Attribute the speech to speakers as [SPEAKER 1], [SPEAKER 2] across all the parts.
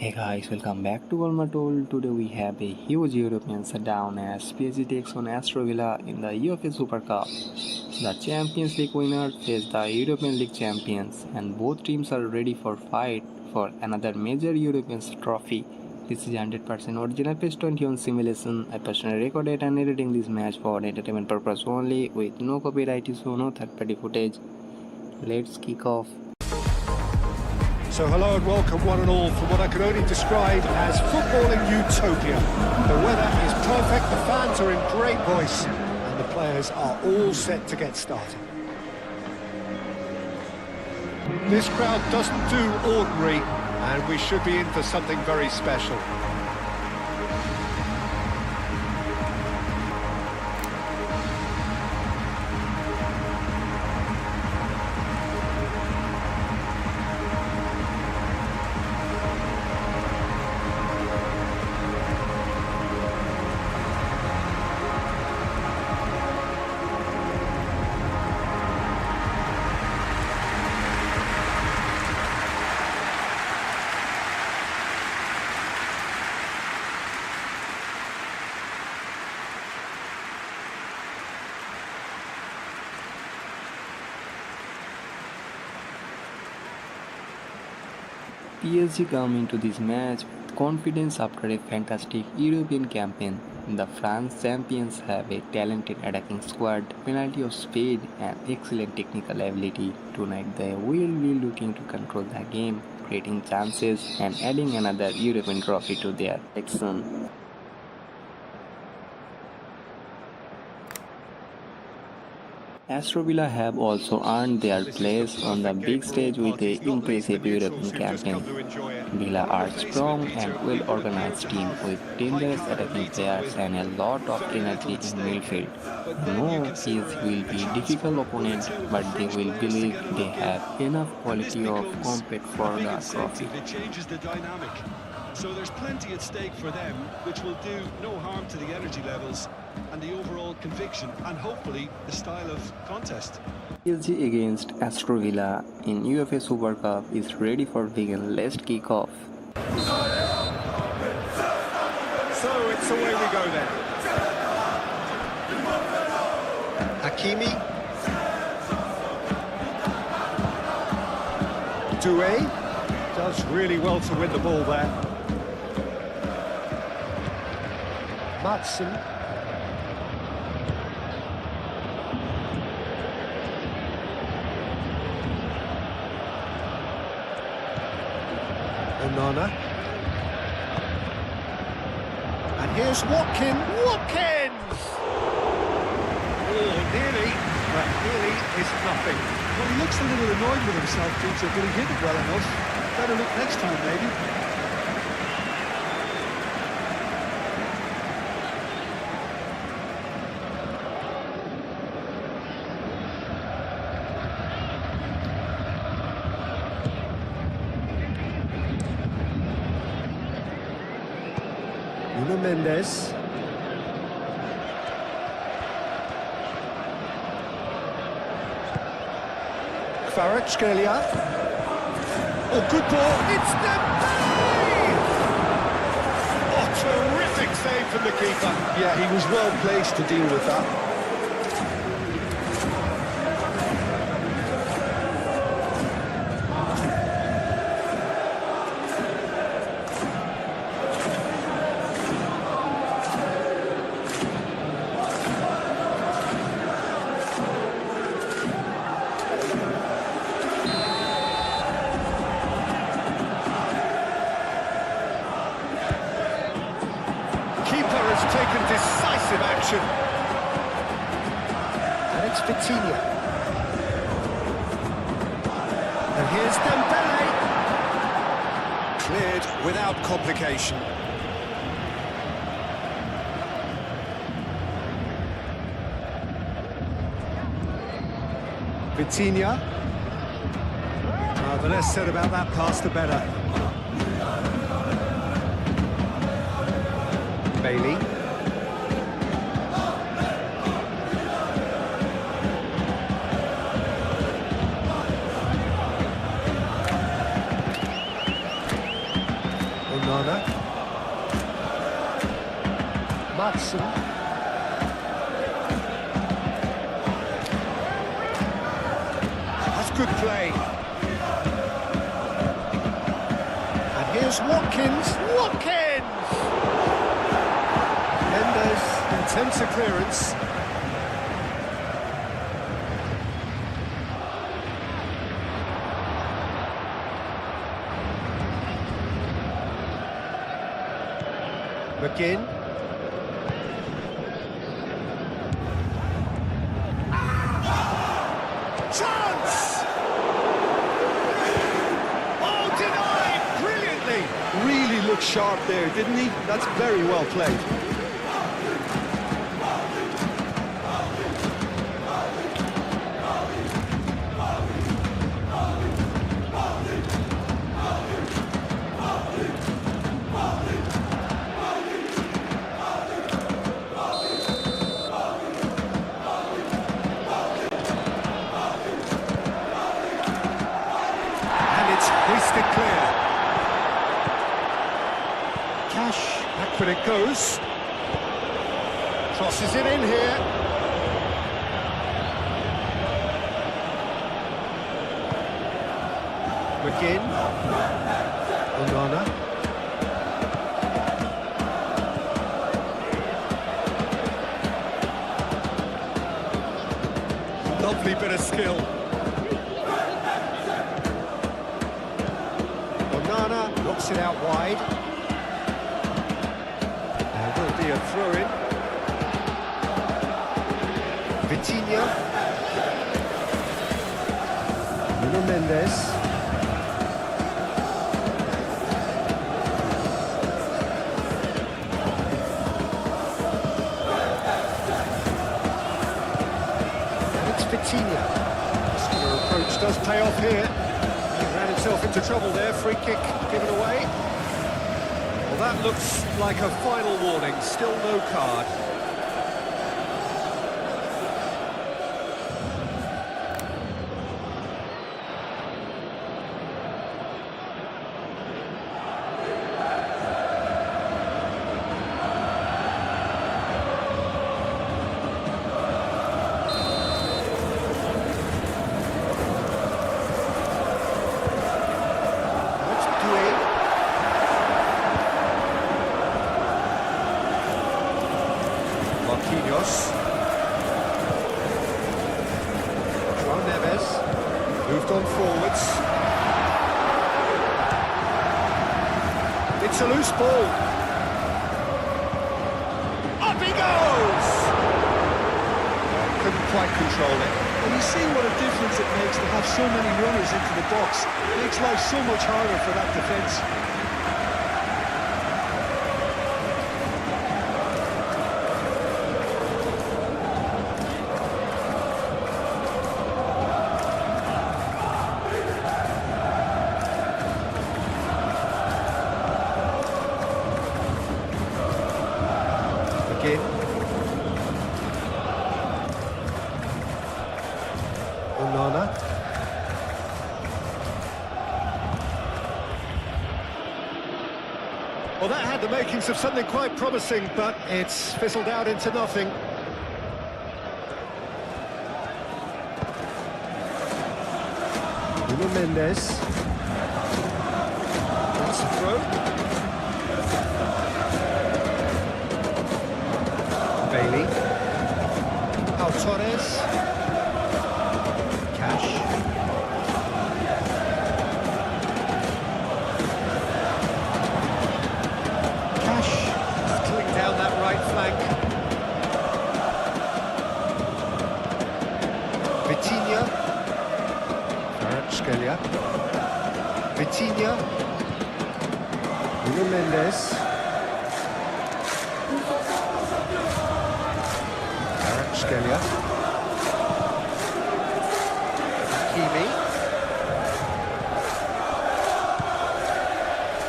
[SPEAKER 1] Hey guys, welcome back to GoalMatol. Today we have a huge European shutdown as PSG takes on Aston Villa in the UEFA Super Cup. The Champions League winners face the European League champions, and both teams are ready for fight for another major European trophy. This is 100% original PES 21 simulation. I personally recorded and editing this match for entertainment purpose only, with no copyright issue, no third-party footage. Let's kick off.
[SPEAKER 2] So hello and welcome one and all from what I can only describe as footballing utopia. The weather is perfect, the fans are in great voice, and the players are all set to get started. This crowd doesn't do ordinary, and we should be in for something very special.
[SPEAKER 1] PSG come into this match with confidence after a fantastic European campaign. The France champions have a talented attacking squad, plenty of speed and excellent technical ability. Tonight they will be looking to control the game, creating chances and adding another European trophy to their collection. Aston Villa have also earned their place on the big stage with an impressive European campaign. Villa are strong and well-organized team with dangerous attacking players and a lot of energy in midfield. No, PSG will be a difficult opponent, but they will believe they have enough quality of compete for the trophy.
[SPEAKER 3] So there's plenty at stake for them, which will do no harm to the energy levels and the overall conviction and hopefully the style of contest.
[SPEAKER 1] PSG against Aston Villa in UEFA Super Cup is ready for begin. Let's kick off.
[SPEAKER 2] So it's away we go then. Hakimi. Doué does really well to win the ball there. Matson. Onana. And here's Watkins! Oh, nearly, but nearly is nothing.
[SPEAKER 3] Well, he looks a little annoyed with himself, Peter, but he hit it well enough. Better look next time, maybe.
[SPEAKER 2] Nuno Mendes. Kvaratskhelia. Oh, good ball. It's Dembele! Oh, terrific save from the keeper.
[SPEAKER 3] Yeah, he was well placed to deal with that.
[SPEAKER 2] Taken decisive action. And it's Vitinha. And here's Dembele. Cleared without complication. Vitinha. The less said about that pass, the better. Bailey. Matson. That's good play. And here's Watkins. Watkins! Mendes attempts a clearance. McGinn. Chance! Oh, denied! Brilliantly!
[SPEAKER 3] Really looked sharp there, didn't he? That's very well played.
[SPEAKER 2] Hoisted clear. Cash, back when it goes. Crosses it in here. McGinn. Onana. Lovely bit of skill. Knocks it out wide. There will be a throw-in. Vitinha. Nuno Mendes. And it's Vitinha. This kind of approach does pay off here. Ran himself into trouble there, free kick given away. Well, that looks like a final warning, still no card. Moved on forwards. It's a loose ball. Up he goes! Couldn't quite control it.
[SPEAKER 3] And you see what a difference it makes to have so many runners into the box. It makes life so much harder for that defence.
[SPEAKER 2] Onana. Well, that had the makings of something quite promising, but it's fizzled out into nothing. Nuno Mendes. That's a throw. Bailey. Pau Torres. Cash. Cutting down that right flank. Vitinha. Scalia. Vitinha. Nuno Mendes. Scalia. Kimi.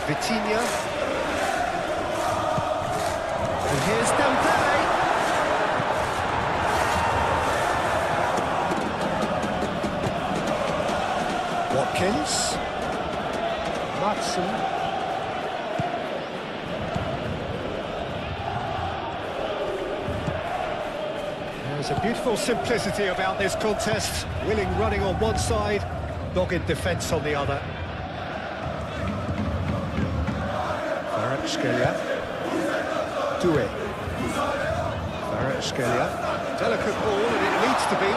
[SPEAKER 2] Vitinha. And here's Dembele. Watkins. Matson. There's a beautiful simplicity about this contest. Willing running on one side, dogged defence on the other. Skelia. Doué. Skelia. Delicate ball, and it needs to be.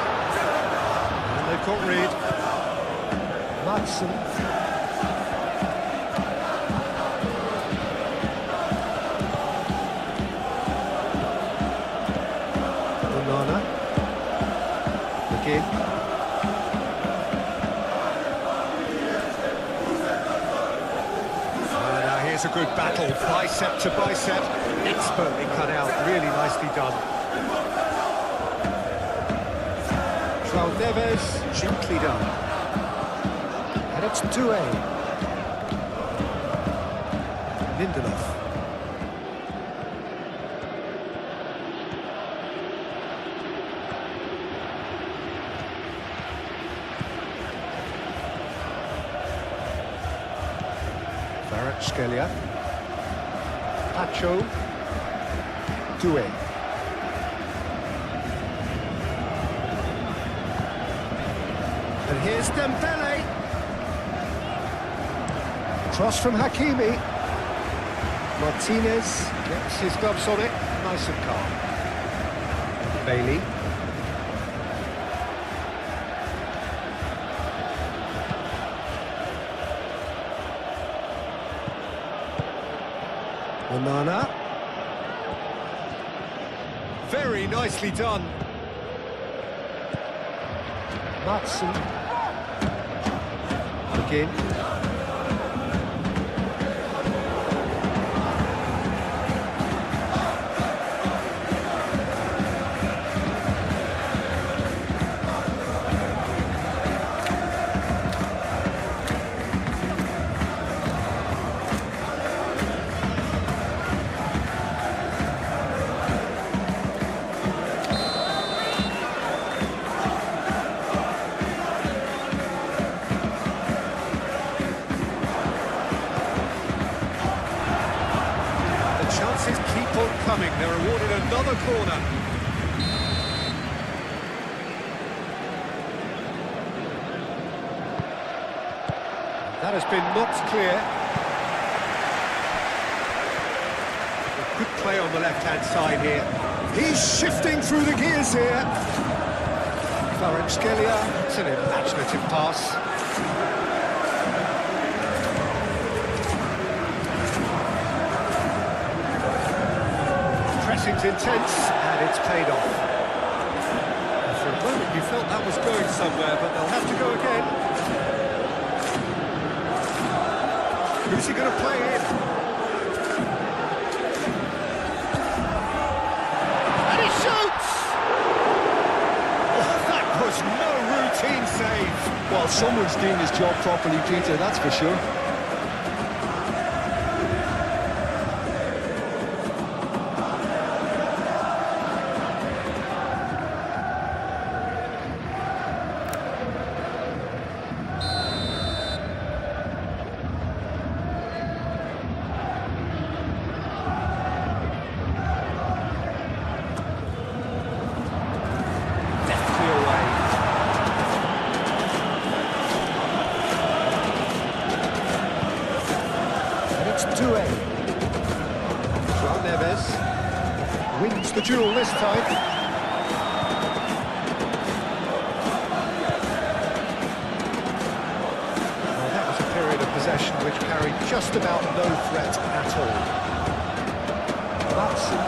[SPEAKER 2] And they've got rid. Madsen. Onana. Again. It's a good battle, bicep to bicep, expertly cut out, really nicely done. João Neves, gently done. And it's Doué. Lindelof. Skelia, Pacho, Doué. And here's Dembele. Cross from Hakimi. Martinez gets his gloves on it, nice and calm. Bailey. Onana. Very nicely done. Madsen. Again. Chances keep on coming. They're awarded another corner. That has been knocked clear. A good play on the left-hand side here. He's shifting through the gears here. Skelia, it's an imaginative pass. Pressing's intense, and it's paid off. For a moment you felt that was going somewhere, but they'll have to go again. Who's he going to play in? And he shoots! Oh, that was no routine save.
[SPEAKER 3] Well, someone's doing his job properly, Peter, that's for sure.
[SPEAKER 2] Doué. João Neves wins the duel this time. Well, that was a period of possession which carried just about no threat at all. Madsen.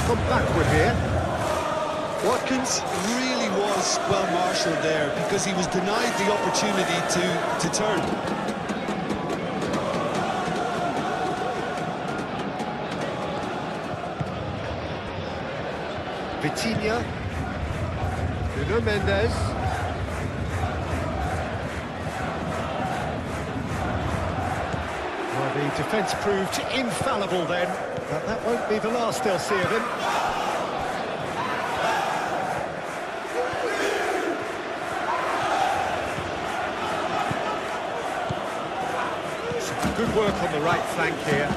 [SPEAKER 2] Come backward here.
[SPEAKER 3] Watkins really was well marshalled there because he was denied the opportunity to turn.
[SPEAKER 2] Vitinha. Nuno Mendes. The defence proved infallible then, but that won't be the last they'll see of him. Some good work on the right flank here.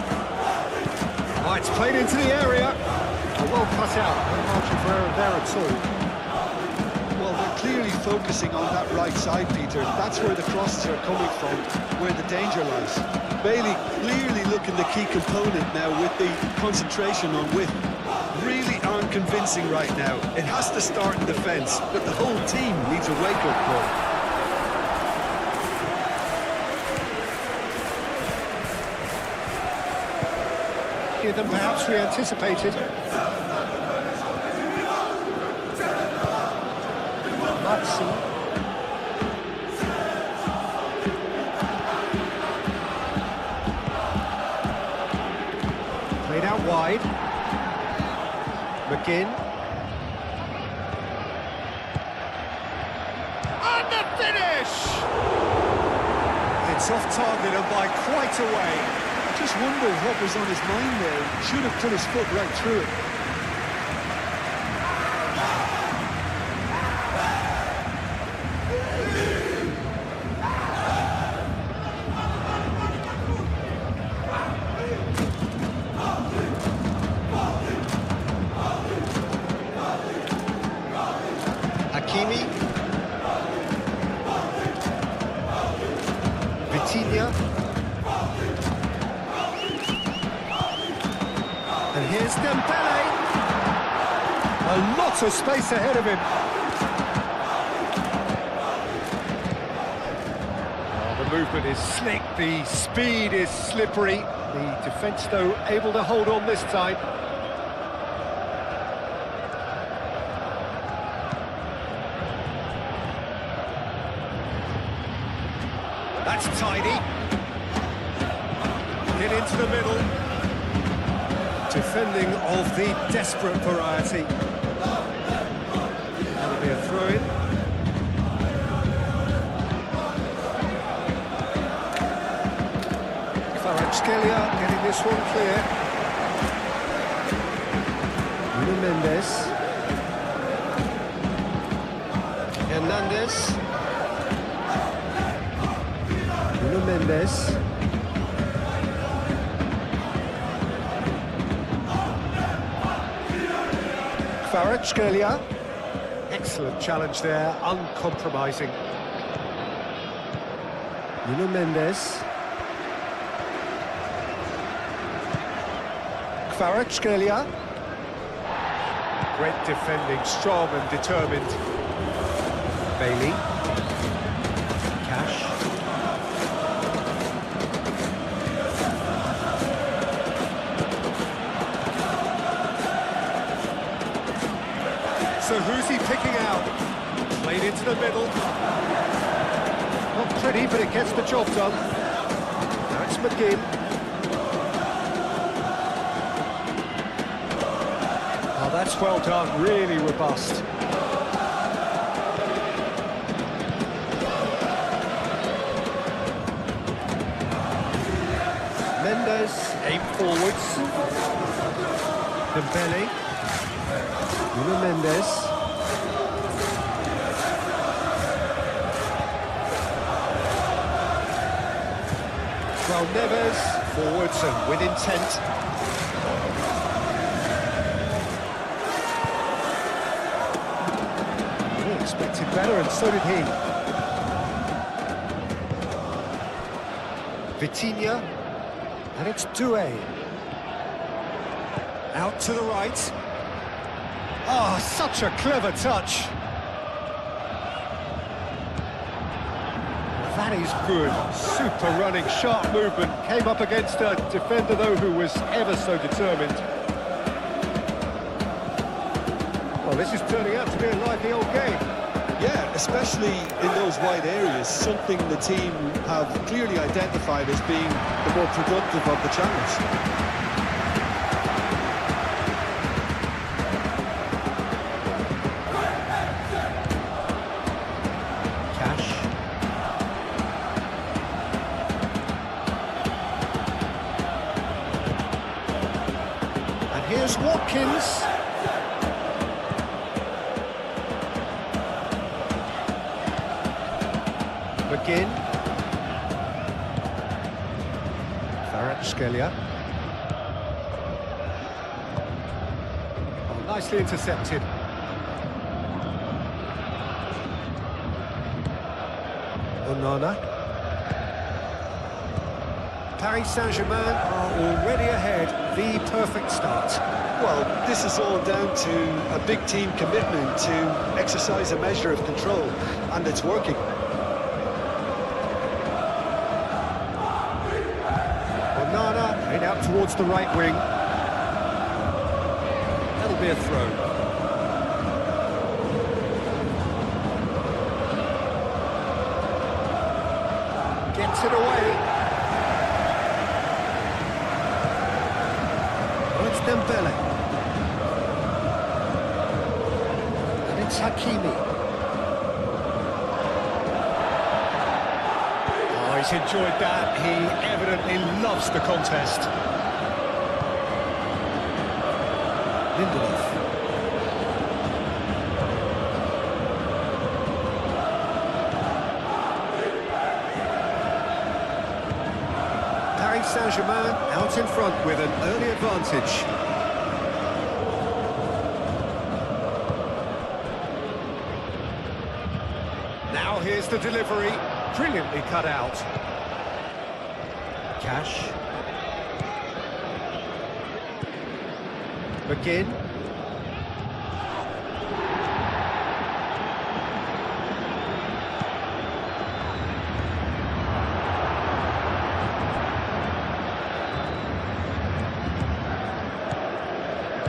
[SPEAKER 2] Oh, it's played into the area. Oh, well cut out, no margin for error there at all.
[SPEAKER 3] Well, they're clearly focusing on that right side, Peter. That's where the crosses are coming from, where the danger lies. Bailey clearly looking the key component now with the concentration on width. Really aren't convincing right now. It has to start in defence, but the whole team needs a wake-up call.
[SPEAKER 2] Here than perhaps we anticipated. Played out wide. McGinn. And the finish! It's off target and by quite a way.
[SPEAKER 3] I just wonder what was on his mind there. Should have put his foot right through it.
[SPEAKER 2] Hakimi. Vitinha. And here's Dembele. A lot of space ahead of him. Oh, the movement is slick, the speed is slippery. The defence, though, able to hold on this time. That's tidy. Get into the middle. Defending of the desperate variety. That'll be a throw-in. Kvaratskhelia getting this one clear. Nuno Mendes. Hernandez. Nuno Mendes. Kvaratskhelia. Excellent challenge there, uncompromising. Nuno Mendes. Kvaratskhelia. Great defending, strong and determined. Bailey. Cash. So who's he picking out? Played into the middle. Not pretty, but it gets the job done. Now it's McGinn. Oh, that's well done, really robust. Mendes, aim forwards. Dembele. Nuno Mendes. Well, Neves, forwards and with intent. He expected better, and so did he. Vitinha, and it's Doué. Out to the right. Oh, such a clever touch. That is good. Super running, sharp movement. Came up against a defender, though, who was ever so determined. Well, this is turning out to be a lively old game.
[SPEAKER 3] Yeah, especially in those wide areas, something the team have clearly identified as being the more productive of the channels.
[SPEAKER 2] here's Watkins. McGinn. Kvaratskhelia. Oh, nicely intercepted. Onana. Paris Saint-Germain are already ahead. The perfect start.
[SPEAKER 3] Well, this is all down to a big team commitment to exercise a measure of control, and it's working.
[SPEAKER 2] Onana played out towards the right wing. That'll be a throw. Gets it away. It's Dembele. And it's Hakimi. Oh, he's enjoyed that. He evidently loves the contest. Lindelof. Paris Saint-Germain out in front with an early advantage. Now here's the delivery, brilliantly cut out. Cash. McGinn.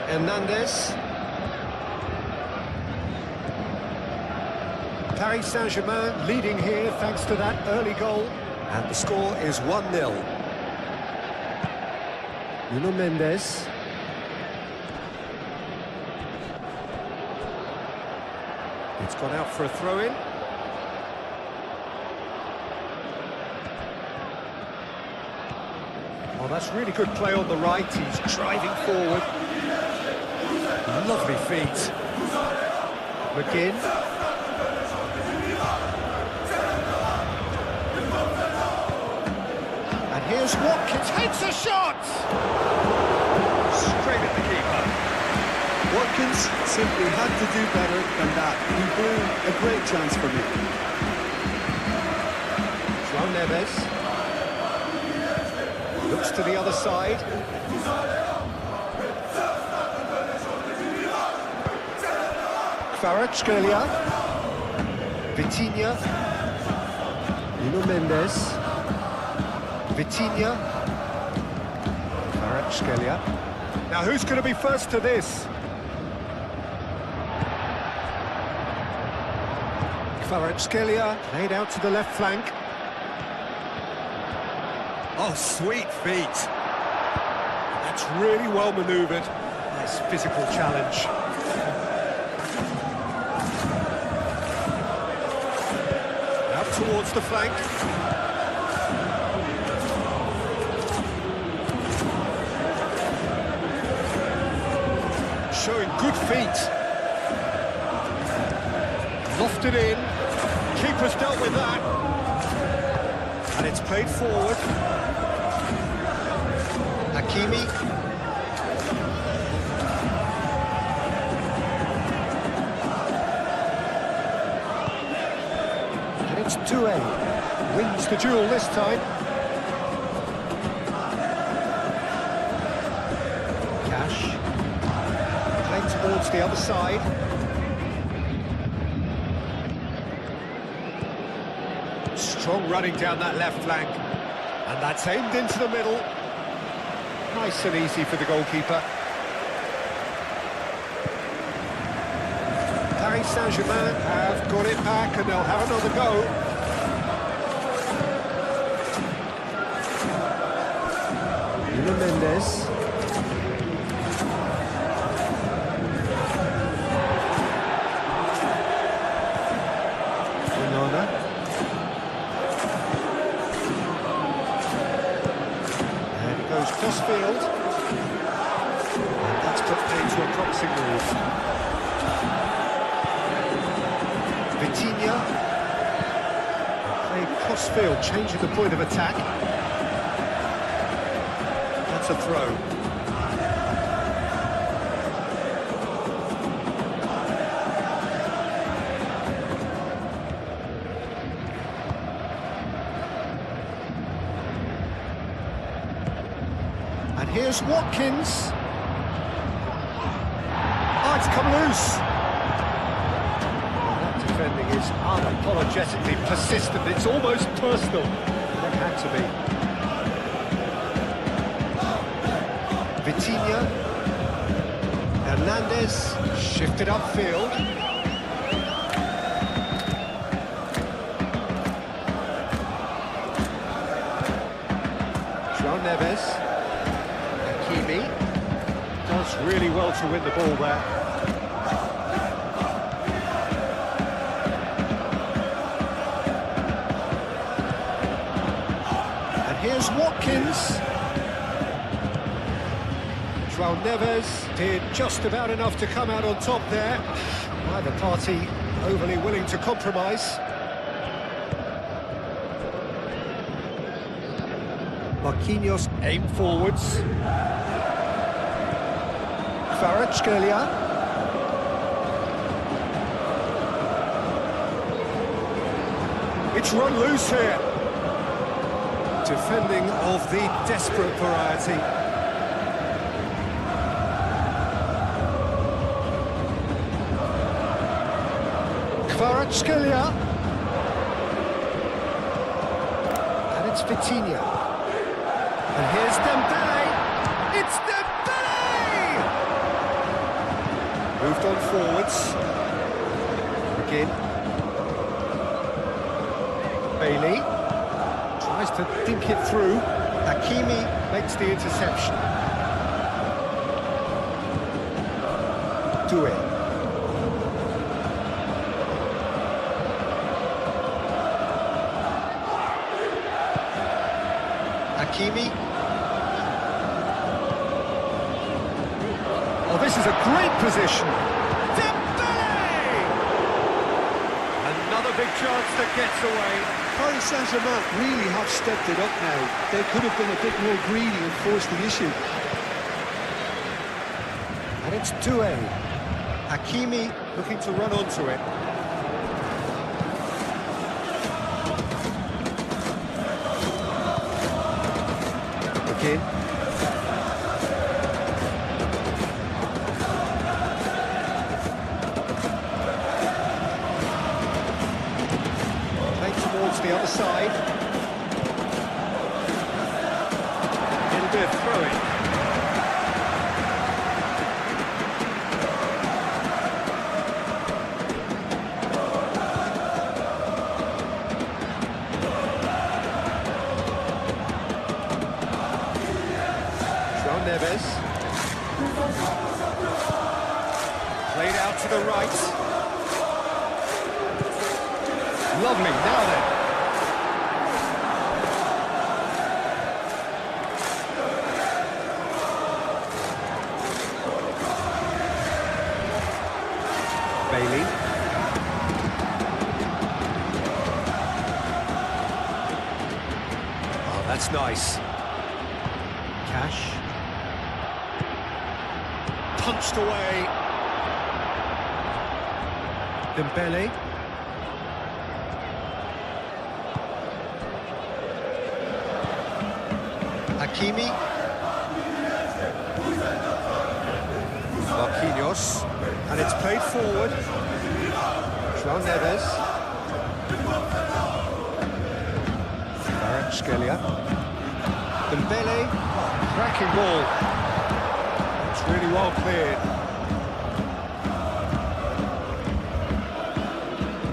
[SPEAKER 2] Hernandez. Paris Saint-Germain leading here thanks to that early goal. And the score is 1-0. Nuno Mendes. It's gone out for a throw-in. Oh, that's really good play on the right. He's driving forward. Lovely feet. McGinn. And here's Watkins, hits a shot! Straight at the keeper.
[SPEAKER 3] Watkins simply had to do better than that. He blew a great chance for me.
[SPEAKER 2] João Neves. Looks to the other side. Kvaratskhelia. Vitinha. Nuno Mendes. Vitinha. Kvaratskhelia. Now who's going to be first to this? Kvaratskhelia played out to the left flank. Oh, sweet feet. That's really well manoeuvred. Nice physical challenge. Out towards the flank. Showing good feet. Lofted in. Keeper's dealt with that. And it's played forward. Hakimi. And it's 2-A. Wins the duel this time. Cash. Played towards the other side. Strong running down that left flank. And that's aimed into the middle. Nice and easy for the goalkeeper. Paris Saint-Germain have got it back and they'll have another go. Nuno Mendes. Onana. And it goes cross field. And that's Castilla. Playing cross-field, changing the point of attack. That's a throw. And here's Watkins. Oh, it's come loose. That defending is unapologetically persistent. It's almost personal. It had to be. Vitinha. Hernandez shifted upfield. João Neves. Hakimi does really well to win the ball there. And here's Watkins. João Neves did just about enough to come out on top there. Neither party overly willing to compromise. Marquinhos aim forwards. Kvaratskhelia. It's run loose here. Defending of the desperate variety. Kvaratskhelia. And it's Vitinha. And here's Dembele. It's Dembele! Moved on forwards. Again. Bailey tries to think it through. Hakimi makes the interception. Doué. Hakimi. Oh, this is a great position. Dembele! Another big chance that gets away.
[SPEAKER 3] Paris Saint-Germain really have stepped it up now. They could have been a bit more greedy and forced the issue.
[SPEAKER 2] And it's Doué. Hakimi looking to run onto it. Again. Towards the other side. It'll be a throw-in. João Neves. Played out to the right. Lovely, now then. Bailey. Oh, that's nice. Cash. Punched away. Dembele. Hakimi. Marquinhos. And it's played forward. João Neves. Kvaratskhelia. Dembele. Cracking ball. It's really well cleared.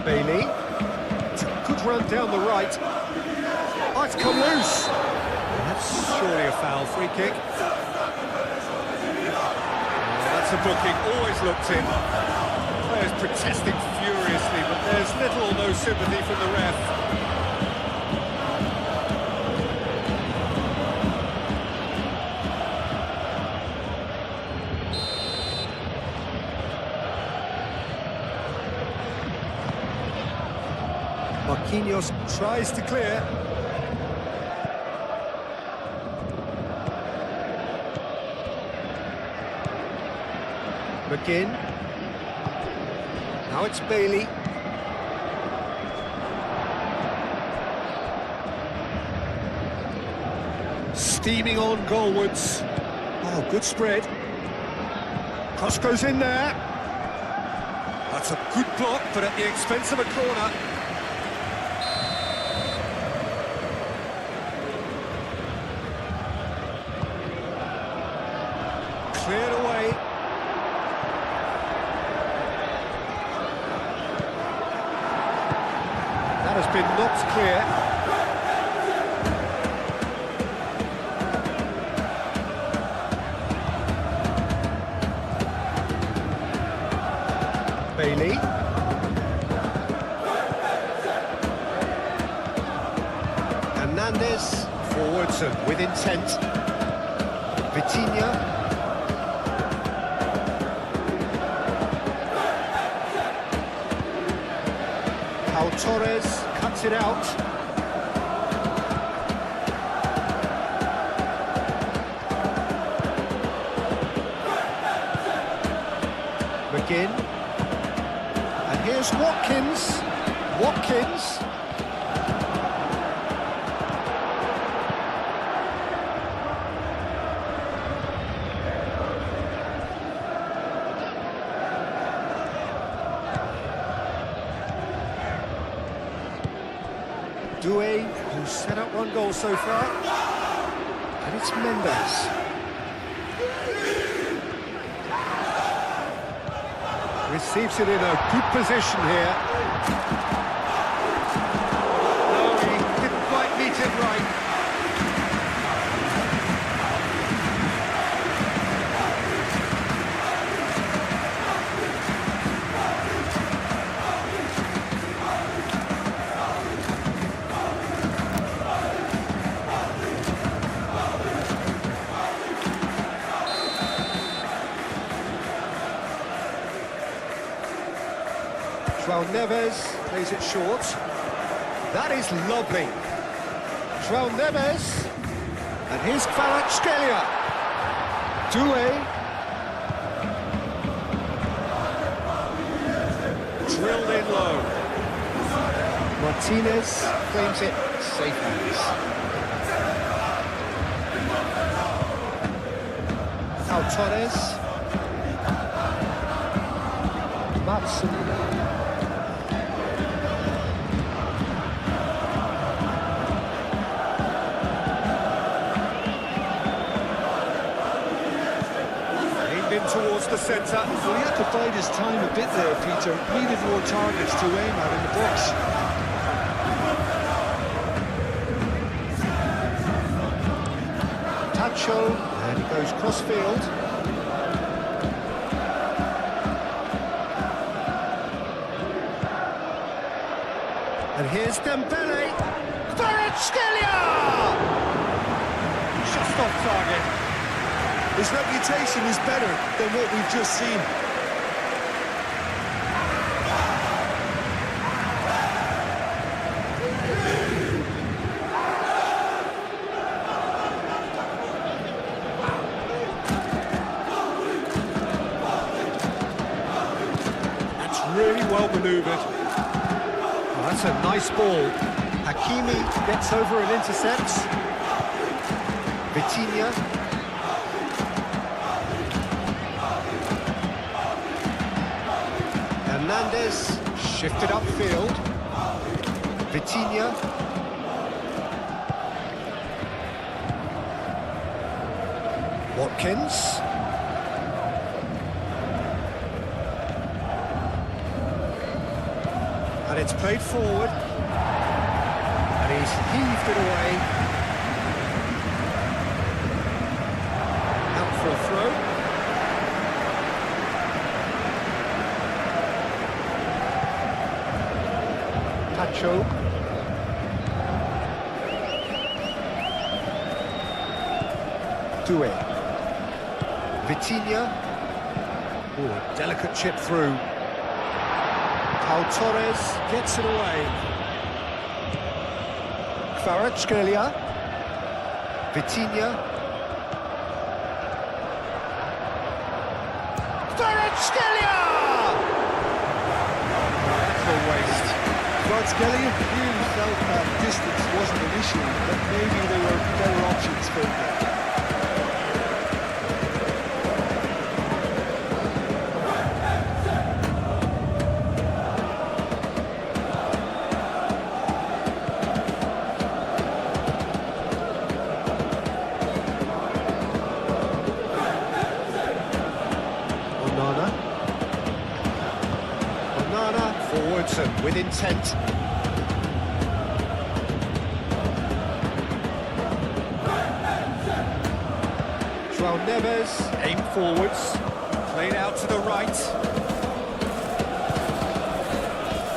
[SPEAKER 2] Bailey. It's a good run down the right. Oh, it's come loose. That's surely a foul. Free kick. That's a booking, always looked in. Players protesting furiously, but there's little or no sympathy from the ref. Marquinhos tries to clear. McGinn. Now it's Bailey. Steaming on goalwards. Oh, good spread. Cross goes in there. That's a good block, but at the expense of a corner. Cleared away. That has been knocked clear. Bailey. Hernandez forwards and with intent. Vitinha. Pau Torres cuts it out. McGinn. And here's Watkins. Watkins. Doué, who's set up one goal so far. And it's Mendes. Receives it in a good position here. No, he didn't quite meet it right. João Neves plays it short. That is lovely. João Neves. And here's Kvaratskhelia. Doué. Drilled in low. Martinez claims it. Safe hands. Pau Torres. Madsen. Towards the centre.
[SPEAKER 3] Well, he had to bide his time a bit there, Peter. Needed more targets to aim at in the box.
[SPEAKER 2] Tacho, and he goes cross-field. And here's Dembele. Kvaratskhelia! Just off target.
[SPEAKER 3] His reputation is better than what we've just seen.
[SPEAKER 2] That's really well manoeuvred. Oh, that's a nice ball. Hakimi gets over and intercepts. Vitinha. Hernandez shifted upfield. Vitinha. Watkins. And it's played forward. And he's heaved it away. Out for a throw. Tacho. Doué. Vitinha. Oh, a delicate chip through. Pau Torres gets it away. Kvaratskhelia. Vitinha. Kvaratskhelia! That's a waste.
[SPEAKER 3] Kvaratskhelia really felt that distance wasn't an issue, that maybe there were better options for him there.
[SPEAKER 2] Forwards and with intent. João Neves, aim forwards, played out to the right.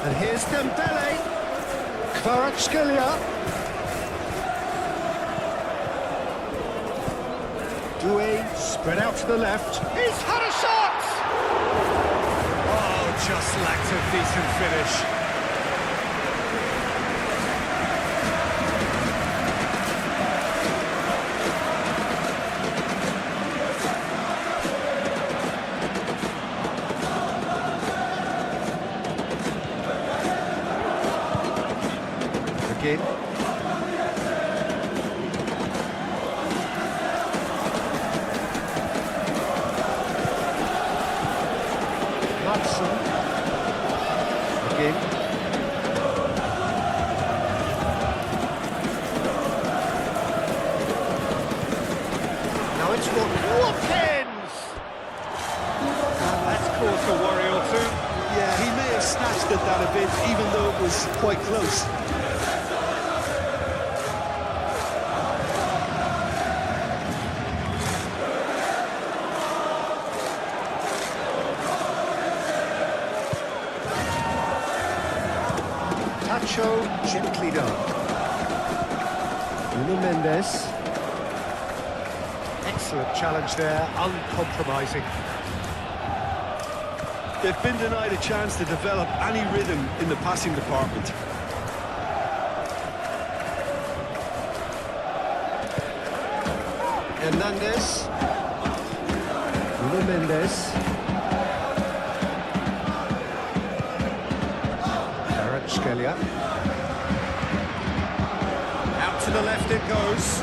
[SPEAKER 2] And here's Dembele. Kvaratskhelia. Doué, spread out to the left. He's had a shot! Just lacked a decent finish. Again. Hudson. Now it's Watkins! And that's caused a worry or two.
[SPEAKER 3] Yeah, he may have snatched at that a bit, even though it was quite close.
[SPEAKER 2] Gently done. Nuno Mendes. Excellent challenge there, uncompromising.
[SPEAKER 3] They've been denied a chance to develop any rhythm in the passing department.
[SPEAKER 2] Hernandez. Nuno Mendes. Kvaratskhelia. Out to the left it goes.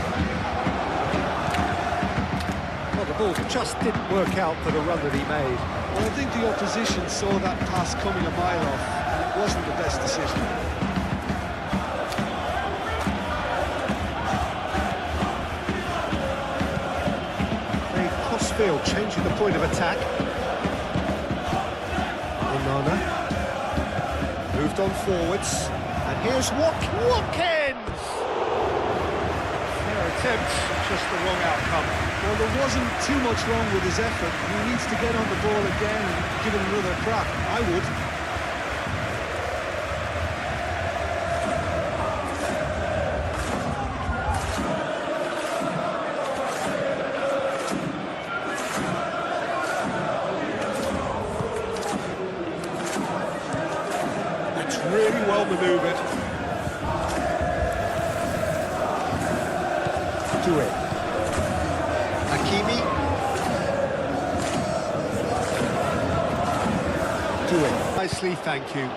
[SPEAKER 2] Well, the ball just didn't work out for the run that he made.
[SPEAKER 3] Well, I think the opposition saw that pass coming a mile off, and it wasn't the best decision.
[SPEAKER 2] They cross-field, changing the point of attack. Onana. Moved on forwards, and here's Watkins! Fair attempt, just the wrong outcome.
[SPEAKER 3] Well, there wasn't too much wrong with his effort. He needs to get on the ball again and give it another crack. I would.
[SPEAKER 2] That's really well manoeuvred. Doué. Hakimi. Doué. Nicely, thank you.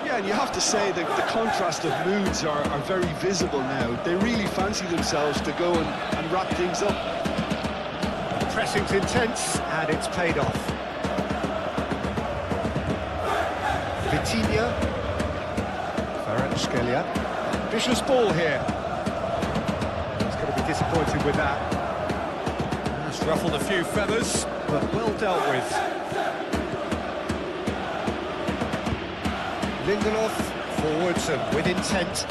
[SPEAKER 3] Yeah, and you have to say that the contrast of moods are very visible now. They really fancy themselves to go and wrap things up.
[SPEAKER 2] Pressing's intense, and it's paid off. Vitinha. Kvaratskhelia. Vicious ball here. He's going to be disappointed with that. It's ruffled a few feathers, but well dealt with. Lindelof, forwards and with intent.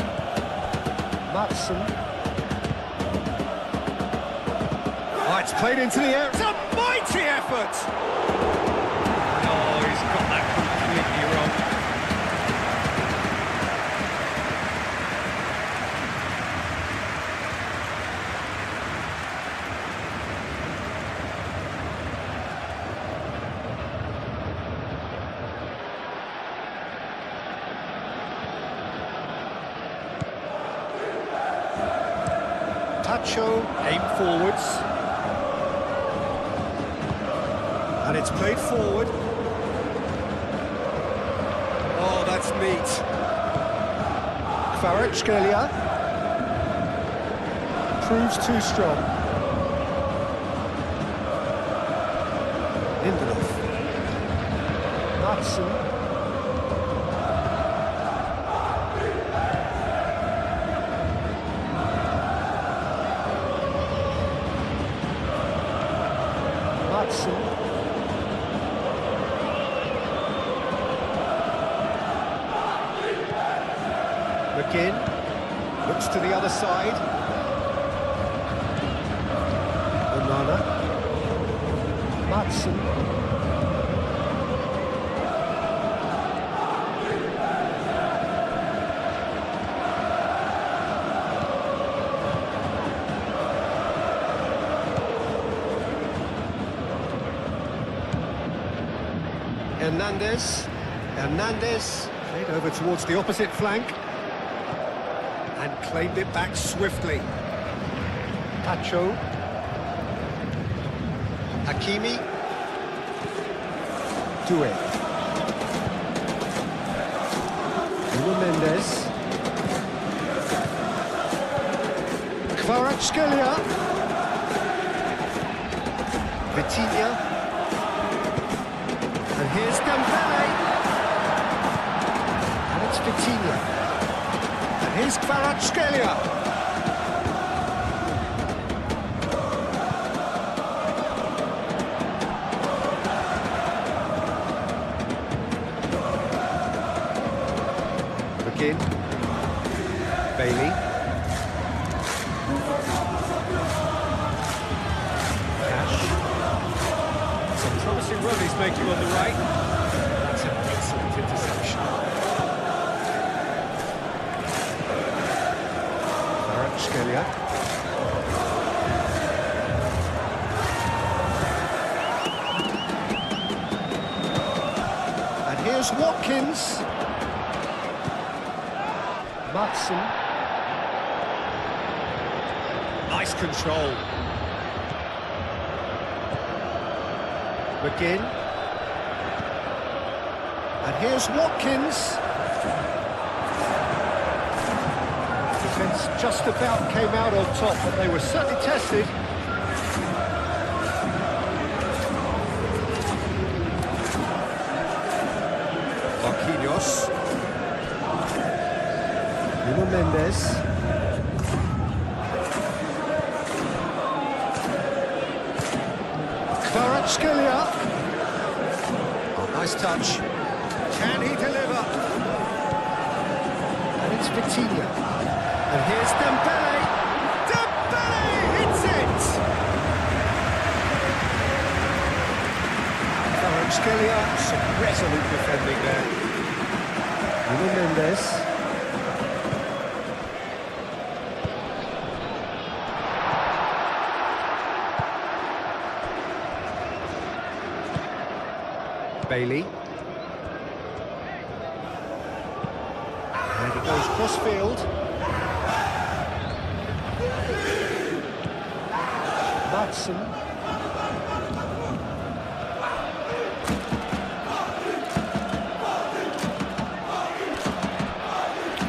[SPEAKER 2] Matson. Oh, it's played into the air. It's a mighty effort! Oh, he's got that completely wrong. Pacho, aim forwards. And it's played forward. Oh, that's neat. Kvaratskhelia proves too strong. Lindelof. Hudson. Hudson. McGinn looks to the other side. Onana. Matson. Hernandez played over towards the opposite flank and claimed it back swiftly. Pacho. Hakimi. Doué. Nuno Mendes. Kvaratskhelia. Vitinha. And here's Dembele. And it's Vitinha. And here's Kvaratskhelia. McGinn. Bailey. Promising run he's making on the right. That's an excellent interception. Kvaratskhelia. And here's Watkins. Matson. Nice control. McGinn. And here's Watkins. Defence just about came out on top, but they were certainly tested. Marquinhos. Nuno Mendes. Kvaratskhelia. Oh, nice touch. Can he deliver? And it's Vitinha. And here's Dembele. Dembele hits it! Kvaratskhelia, some resolute defending there. Nuno Mendes. Bailey. And it goes cross-field. Matson.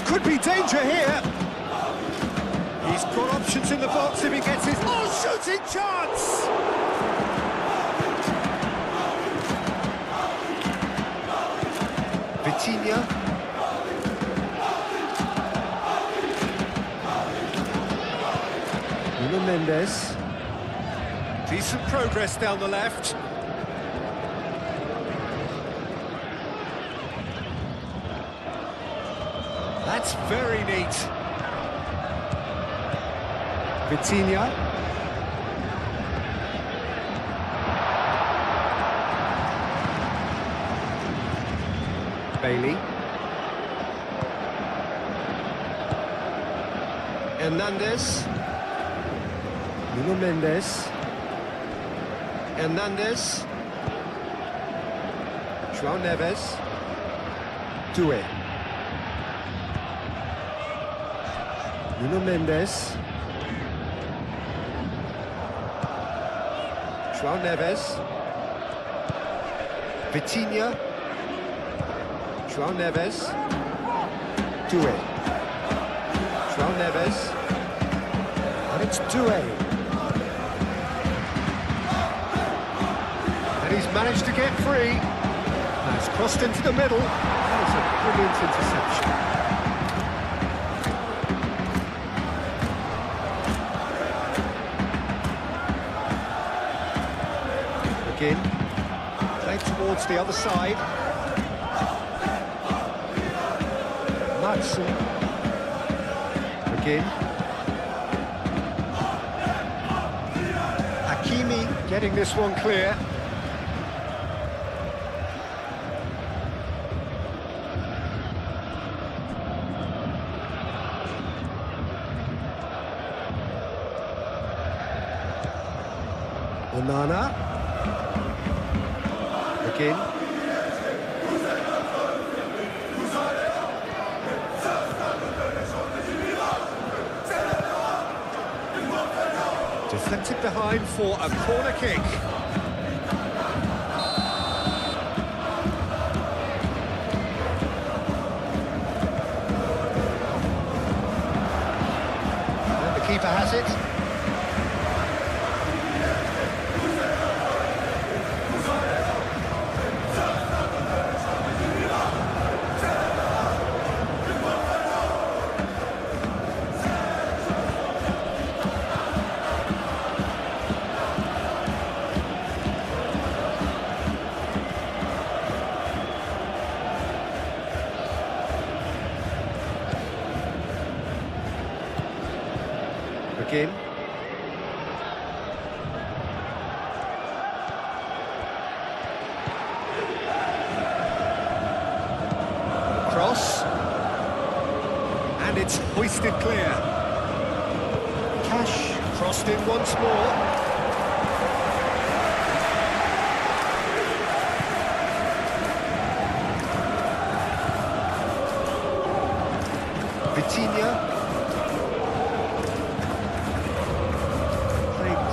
[SPEAKER 2] Could be danger here. He's got options in the box if he gets his... Oh, shooting chance! Vitinha. Nuno Mendes. Decent progress down the left. That's very neat. Vitinha. Bailey. Hernandez. Nuno Mendes. Hernandez. João Neves. Doué. Nuno Mendes. João Neves. Vitinha. João Neves. Doué. João Neves. And it's Doué. And he's managed to get free. Now it's crossed into the middle. That is a brilliant interception. Again, played towards the other side. Madsen. Again. Hakimi getting this one clear. Onana. Again. Deflected behind for a corner kick. And the keeper has it. Again. Cross. And it's hoisted clear. Cash crossed in once more. Vitinha.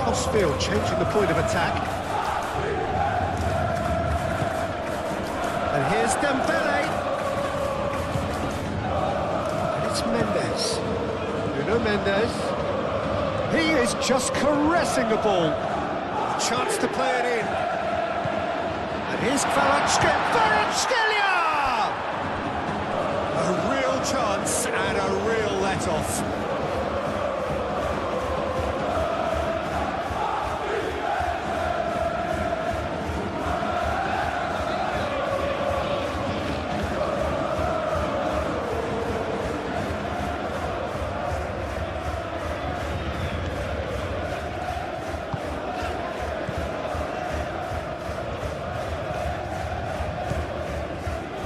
[SPEAKER 2] Crossfield, changing the point of attack. And here's Dembele. And it's Mendes. Bruno Mendes. He is just caressing the ball. A chance to play it in. And here's Kvaratskhelia! A real chance and a real let-off.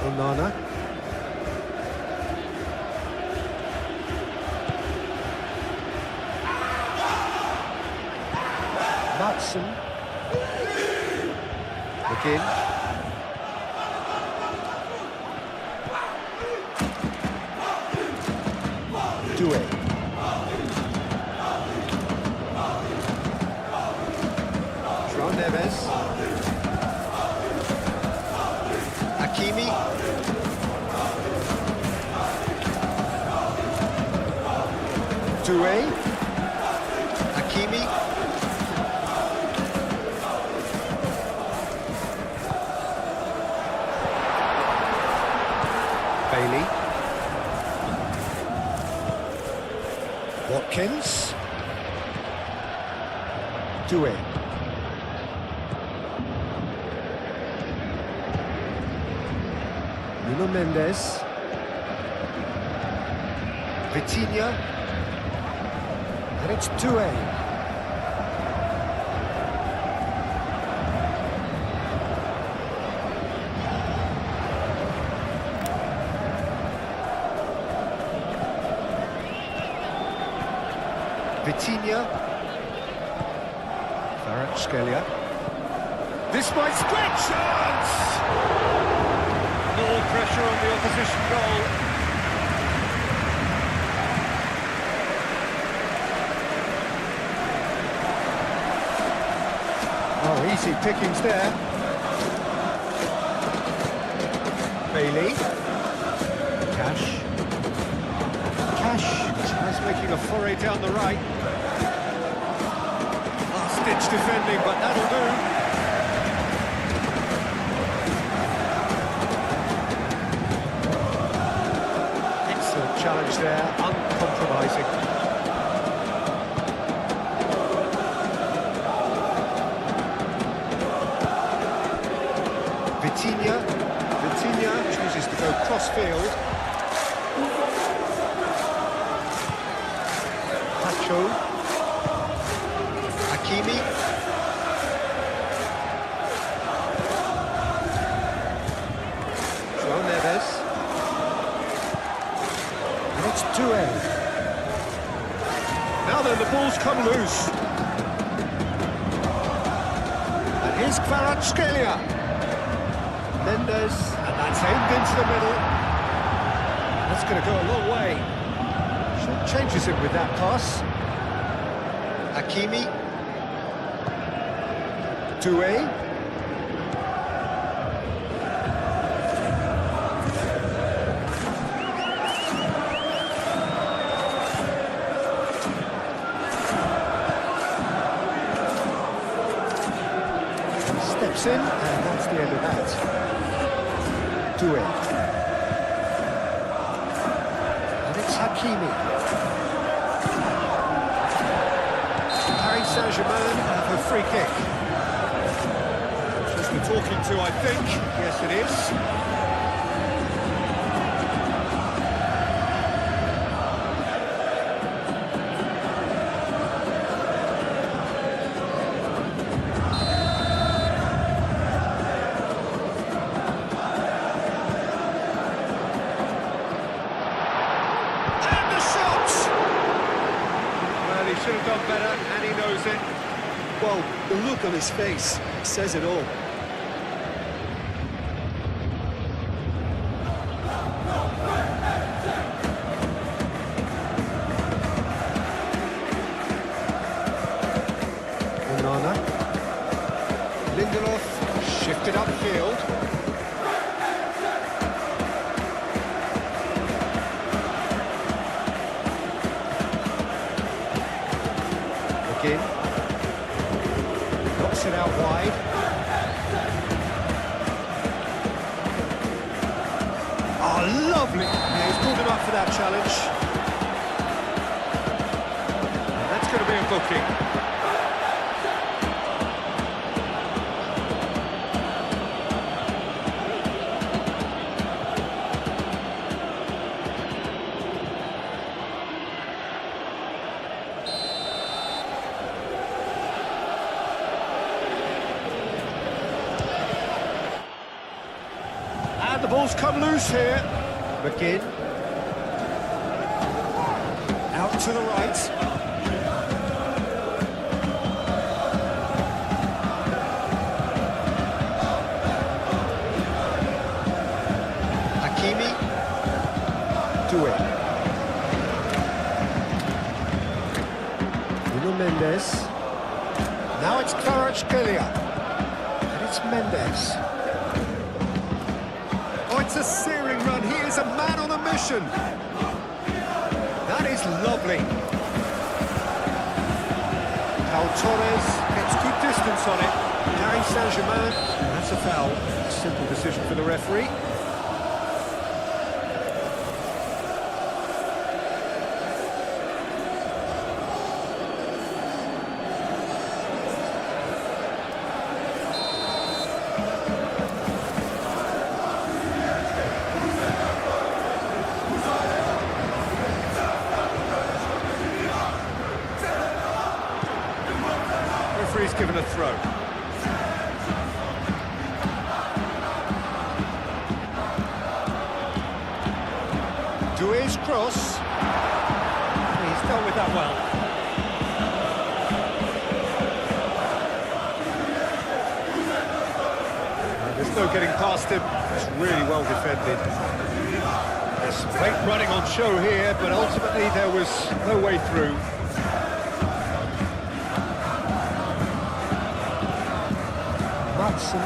[SPEAKER 2] Onana. Madsen. Again. Doué. João Neves. Hakimi. Doué. Hakimi. Bailey. Watkins. Doué. Bruno Mendes. Vitinha. And it's Doué. Vitinha. Kvaratskhelia. This might spread chance! No pressure on the opposition goal. Oh, Juicy pickings there. Bailey. Cash tries making a foray down the right. Last-ditch defending, but that'll do. Excellent challenge there, uncompromising. Vitinha chooses to go cross-field. Pacho. Hakimi. João Neves. And it's 2-0. Now then, the ball's come loose. And here's Kvaratskhelia. Mendes, and that's aimed into the middle. That's going to go a long way. Changes him with that pass. Hakimi. Doué. Steps in, and that's the end of that. Doué. And it's Hakimi. Saint-Germain have a free kick. Just the talking to, I think. Yes, it is. And the shot! Well, he should have done better, and he knows it.
[SPEAKER 3] Well, the look on his face says it all.
[SPEAKER 2] Onana. Lindelof shifted upfield. Again. Knocks it out wide. Oh, lovely! Yeah, he's pulled him up for that challenge. And that's going to be a booking. And the ball's come loose here. McGinn. Out to the right. Hakimi. Doué. Bruno Mendes. Now it's Kvaratskhelia. And it's Mendes. Oh, it's a searing run. He is a man on a mission. That is lovely. Pau Torres gets good distance on it. Paris Saint-Germain. That's a foul. Simple decision for the referee. Referee's given a throw. Doué's cross. He's dealt with that well. There's no getting past him. It's really well defended. There's some great running on show here, but ultimately there was no way through. Matson.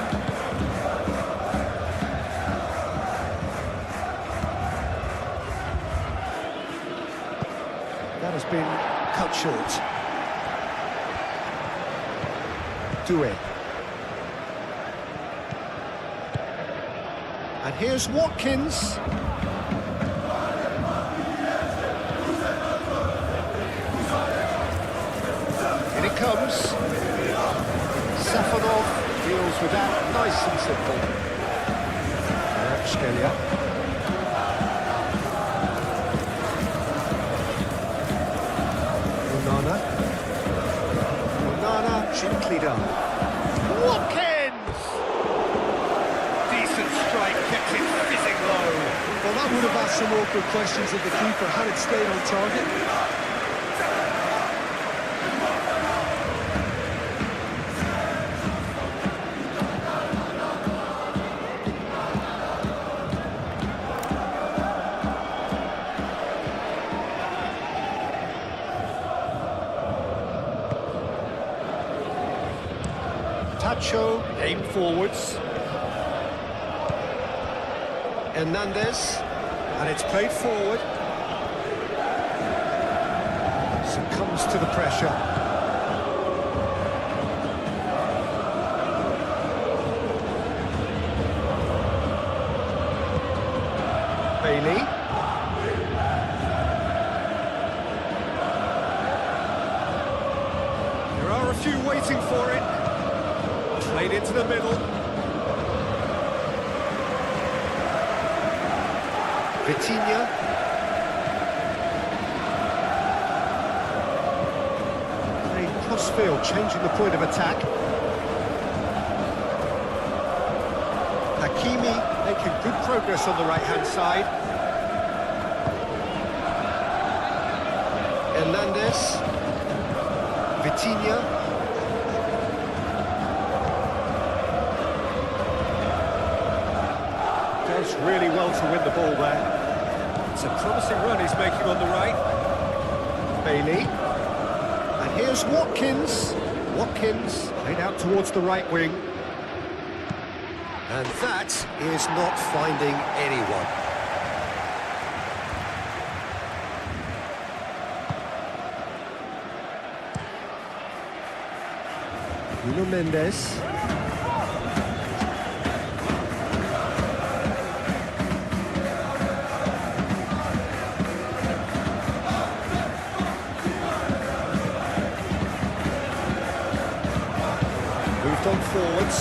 [SPEAKER 2] That has been cut short. Doué. And here's Watkins. In it comes. Safonov deals with that nice and simple. Skelia. Onana, gently done. Watkins! Decent strike, kept it fizzing low.
[SPEAKER 3] Well, that would have asked some awkward questions of the keeper had it stayed on target.
[SPEAKER 2] Tacho, aimed forwards. Hernandez, and it's played forward. Succumbs to the pressure. Bailey. There are a few waiting for it. Played into the middle. Vitinha. Playing crossfield, changing the point of attack. Hakimi making good progress on the right-hand side. Hernandez. Vitinha. Does really well to win the ball there. It's a promising run he's making on the right. Bailey. And here's Watkins. Watkins played out towards the right wing. And that is not finding anyone. Nuno Mendes. On forwards.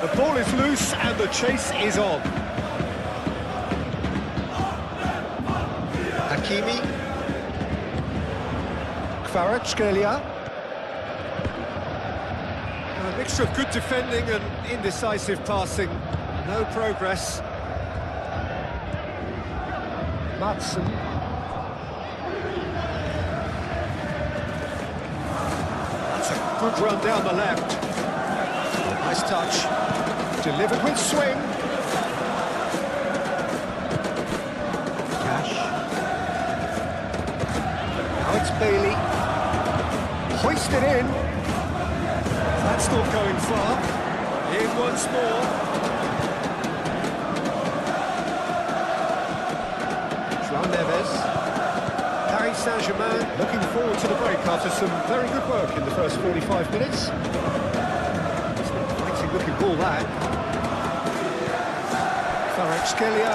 [SPEAKER 2] The ball is loose and the chase is on. Hakimi. Kvaratskhelia. A mixture of good defending and indecisive passing. No progress. Matson. That's a good run down the left. Nice touch. Delivered with swing. Cash. Now it's Bailey. Hoisted in. That's not going far. In once more. João Neves. Paris Saint-Germain looking forward to the break after some very good work in the first 45 minutes. It's an exciting looking ball that. Kvaratskhelia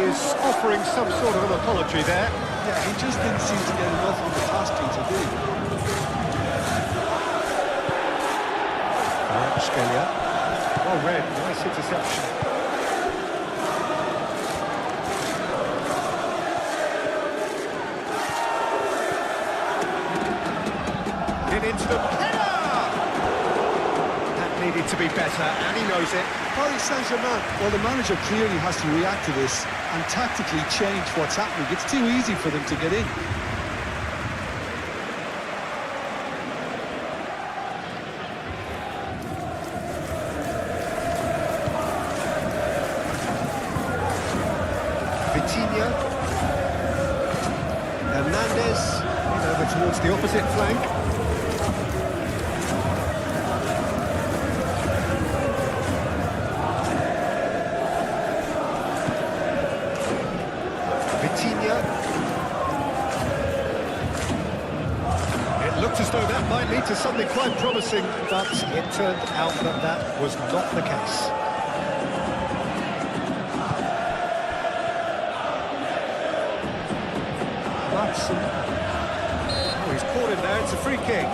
[SPEAKER 2] is offering some sort of an apology there.
[SPEAKER 3] Yeah, he just didn't seem to get enough on the task to do.
[SPEAKER 2] Skelia. Well read, nice interception. In into the header! That needed to be better, and he knows it.
[SPEAKER 3] Paris Saint-Germain, well, the manager clearly has to react to this and tactically change what's happening. It's too easy for them to get in.
[SPEAKER 2] Vitinha. Hernandez. Over towards the opposite flank. Vitinha. It looked as though that might lead to something quite promising, but it turned out that that was not the case. Oh, he's caught him there, it's a free kick.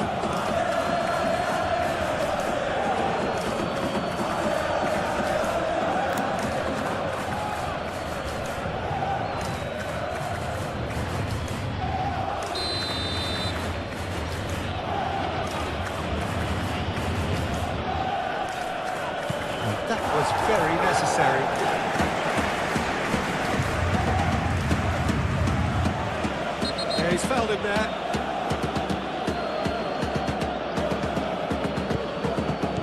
[SPEAKER 2] That was very necessary. Yeah, he's fouled him there.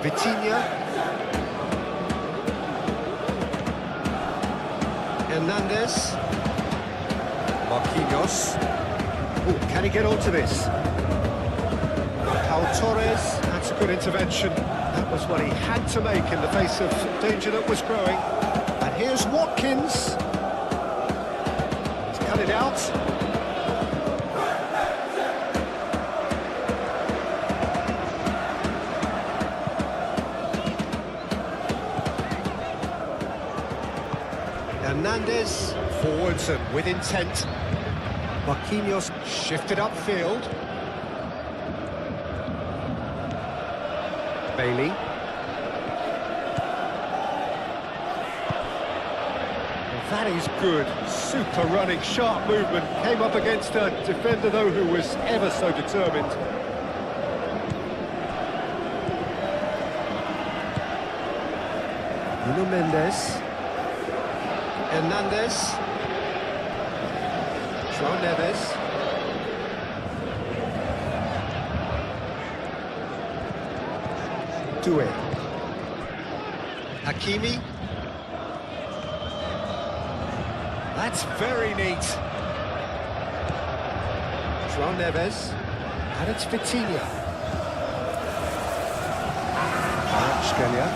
[SPEAKER 2] Vitinha. Hernandez. Marquinhos. Oh, can he get onto this? Pau Torres. That's a good intervention. That was what he had to make in the face of danger that was growing. And here's Watkins. He's cut it out. Hernandez forwards and with intent. Marquinhos shifted upfield. Bailey. That is good. Super running, sharp movement. Came up against a defender, though, who was ever so determined. Nuno Mendes. Hernandez. João Neves. Due. Hakimi. That's very neat. João Neves. And it's Vitinha. Kvaratskhelia.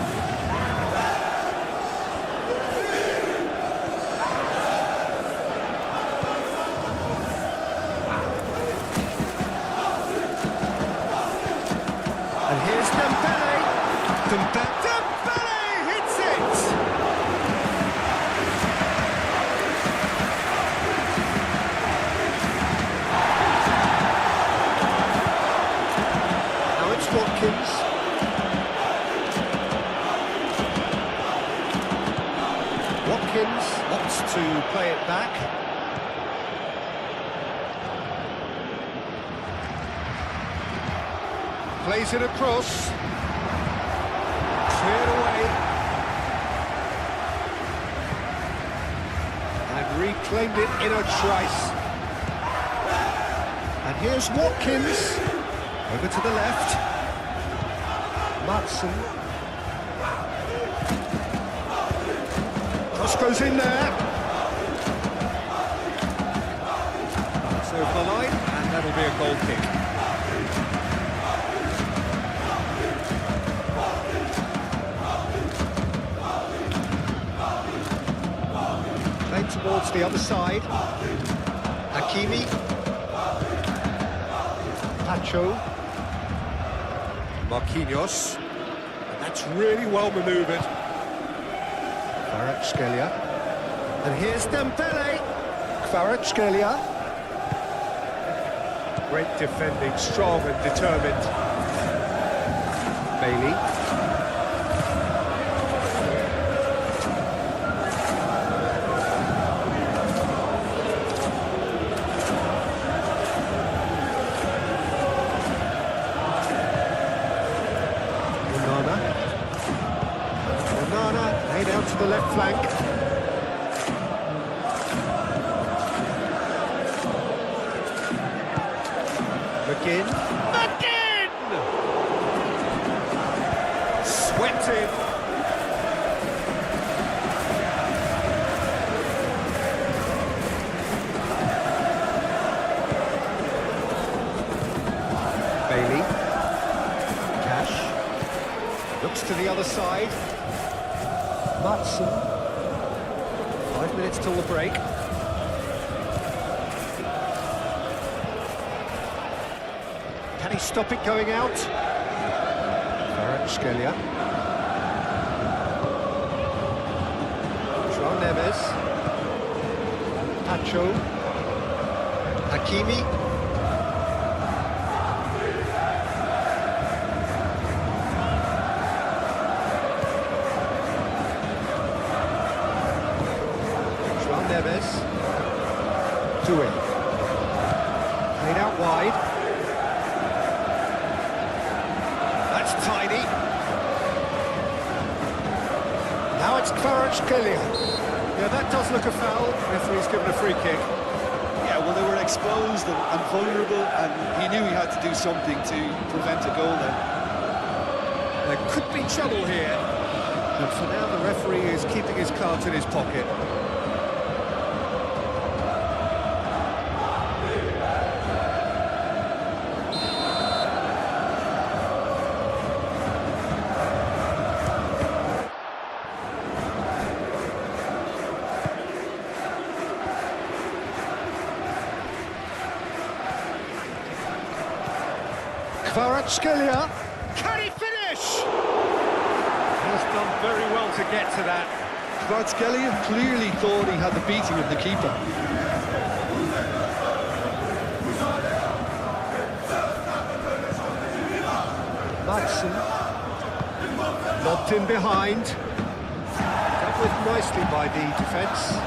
[SPEAKER 2] And here's Dembele. Dembele hits it! Now it's Watkins. Watkins opts to play it back. Plays it across. Cleared away. And reclaimed it in a trice. And here's Watkins. Over to the left. Matson. Cross goes in there. It's over the line, and that'll be a goal kick. Towards the other side. Hakimi. Pacho. Marquinhos. And that's really well manoeuvred. Kvaratskhelia. And here's Dembele. Kvaratskhelia. Great defending, strong and determined. Bailey. Out to the left flank. McGinn. Sweating. gets to the other side. Matson. 5 minutes till the break. Can he stop it going out? Kvaratskhelia. João Neves. Pacho. Hakimi. João Neves. Doué. Played out wide. That's tidy. Now it's Kvaratskhelia. Yeah, that does look a foul. Referee's given a free kick.
[SPEAKER 3] Yeah, well, they were exposed and vulnerable, and he knew he had to do something to prevent a goal then.
[SPEAKER 2] There could be trouble here. But for now, the referee is keeping his cards in his pocket. Kvaratskhelia, can he finish? He's done very well to get to that.
[SPEAKER 3] Kvaratskhelia clearly thought he had the beating of the keeper.
[SPEAKER 2] Matson, lobbed in behind. Dealt with nicely by the defence.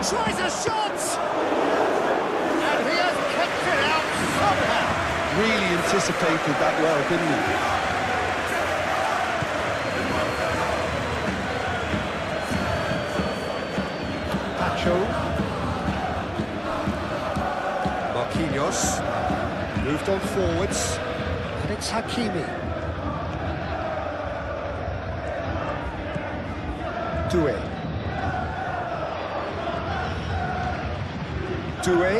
[SPEAKER 2] Tries a shot! And he has kicked it out somehow!
[SPEAKER 3] Really anticipated that well, didn't he?
[SPEAKER 2] Pacho. Marquinhos. Moved on forwards. And it's Hakimi. Doué. Doué.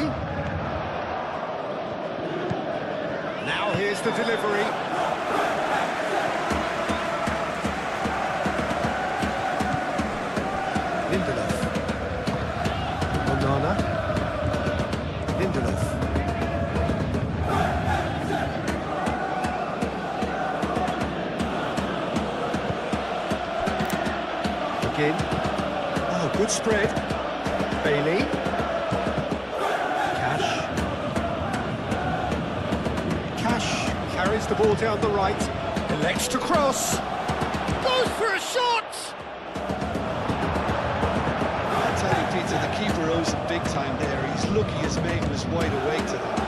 [SPEAKER 2] Now here's the delivery. Lindelof. Onana. Lindelof. Again. Oh, good spread. Bailey. Carries the ball down the right, elects to cross, goes for a shot!
[SPEAKER 3] I tell you, Peter, the keeper owes him big time there. He's lucky his mate was wide awake to that.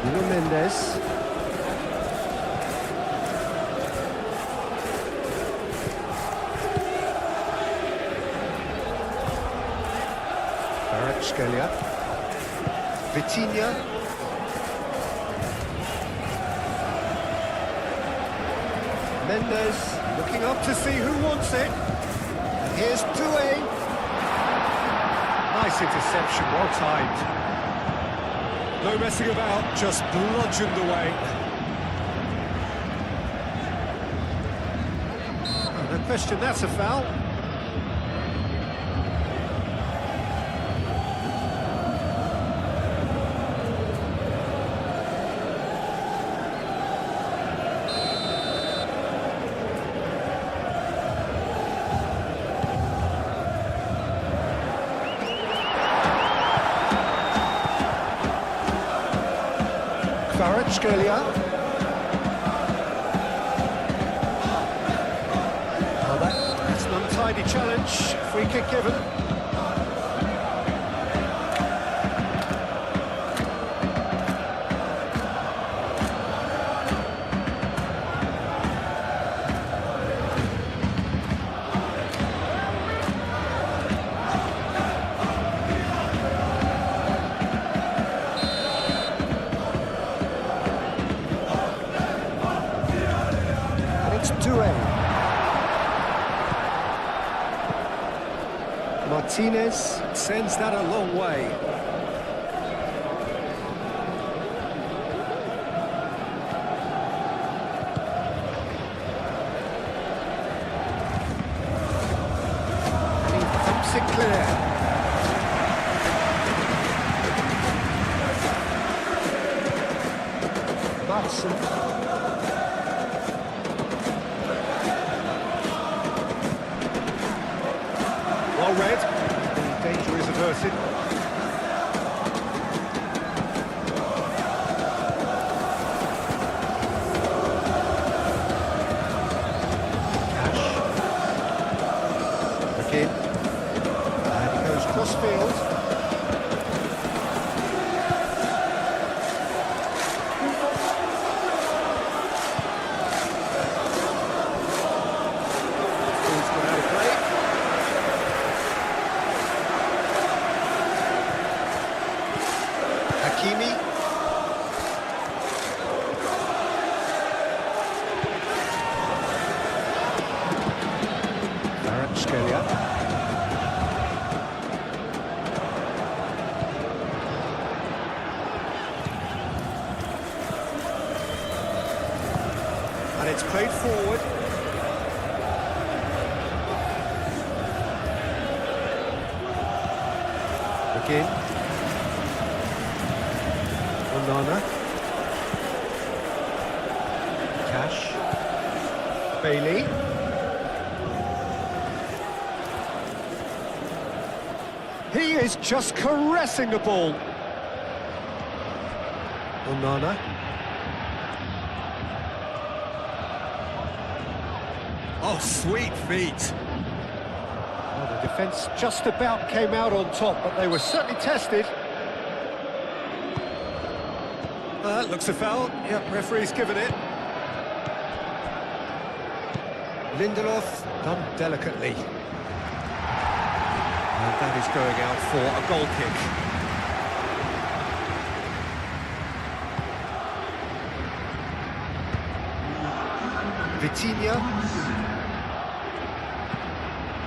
[SPEAKER 2] Nuno Mendes. Kvaratskhelia. Vitinha. Mendes looking up to see who wants it. And here's Doué. Nice interception, well timed. No messing about, just bludgeoned away. Oh, no question, that's a foul. Kvaratskhelia. Well, that's an untidy challenge. Free kick given. Doué. Martinez sends that a long way. And he thumps it clear. Matson. Well read. The danger is averted. Cash. McKinn. And he goes cross field. Ball's gone out of play. Hakimi. Kvaratskhelia. And it's played forward. McKinn. Onana. Cash. Bailey. He is just caressing the ball. Onana. Oh, sweet feet. Well, the defence just about came out on top, but they were certainly tested. That looks a foul. Yep, referee's given it. Lindelof done delicately. And that is going out for a goal kick. Vitinha.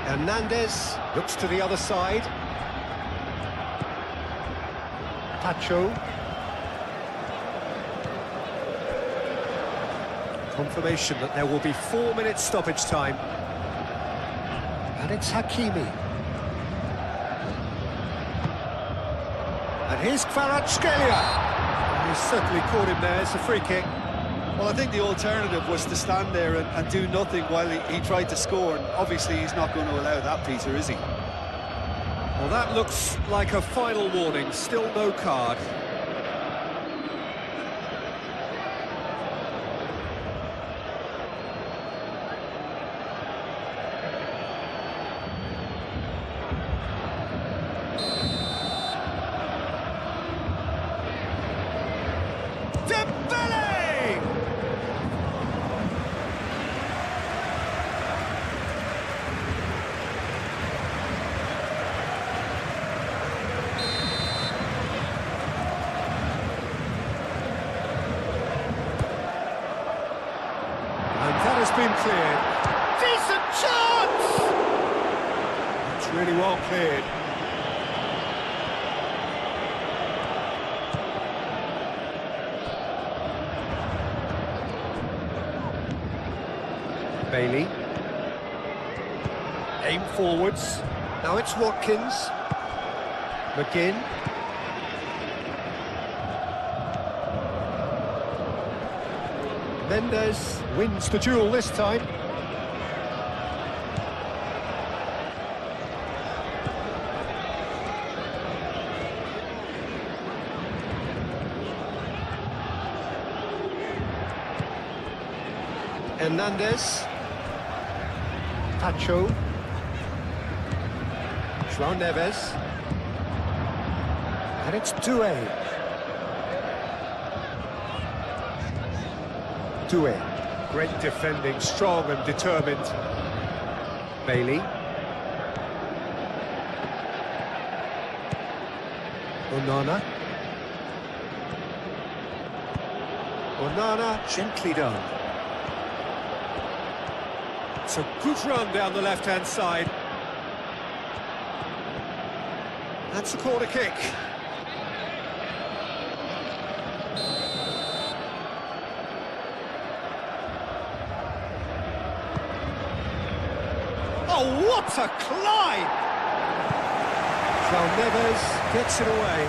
[SPEAKER 2] Hernandez looks to the other side. Pacho. Confirmation that there will be 4 minutes stoppage time. And it's Hakimi. And here's Kvaratskhelia. He's certainly caught him there. It's a free kick.
[SPEAKER 3] Well, I think the alternative was to stand there and do nothing while he tried to score. And obviously, he's not going to allow that, Peter, is he?
[SPEAKER 2] Well, that looks like a final warning. Still no card. Has been cleared. Decent chance! It's really well cleared. Bailey. Aim forwards. Now it's Watkins. McKinn. Mendes wins the duel this time. Hernandez. Pacho. João Neves. And it's Doué. Doué. Great defending, strong and determined. Bailey. Onana. Onana, gently done. It's a good run down the left-hand side. That's the corner kick. Oh, what a climb! João Neves gets it away.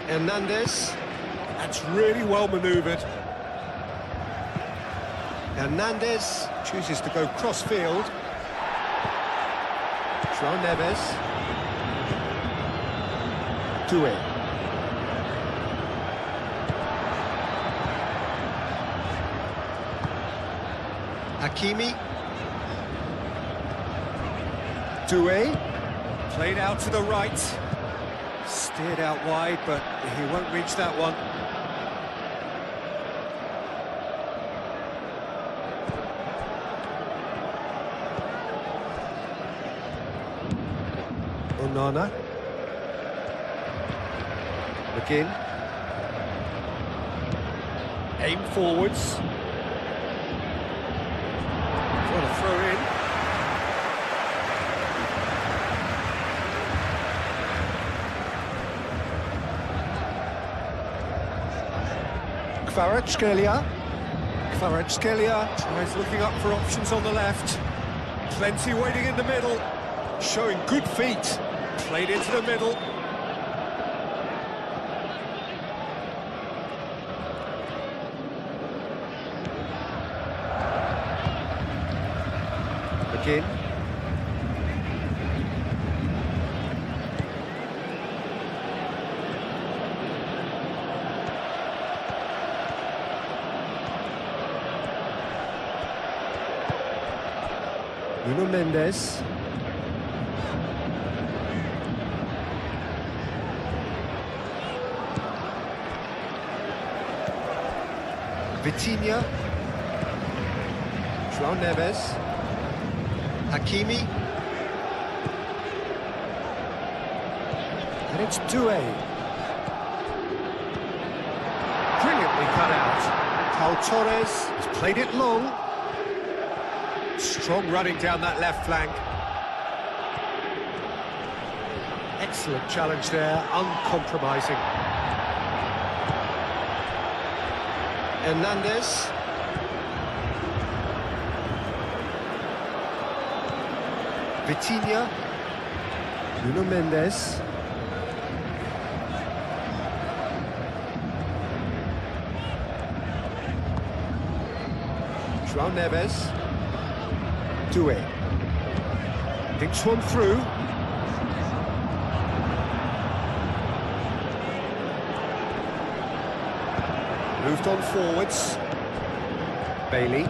[SPEAKER 2] Hernandez. That's really well manoeuvred. Hernandez chooses to go cross-field. João Neves. Doué. Hakimi. Doué. Played out to the right. Steered out wide, but he won't reach that one. Onana. McGinn. Aim forwards. What a throw in. Kvaratskhelia tries looking up for options on the left. Plenty waiting in the middle. Showing good feet. Played into the middle. McGinn. Nuno Mendes. Vitinha. João Neves. Hakimi. And it's Doué. Brilliantly cut out. Pau Torres has played it long. Strong running down that left flank. Excellent challenge there, uncompromising. Hernandez. Vitinha. Nuno Mendes. João Neves. Doué. Thinks one through. Moved on forwards. Bailey.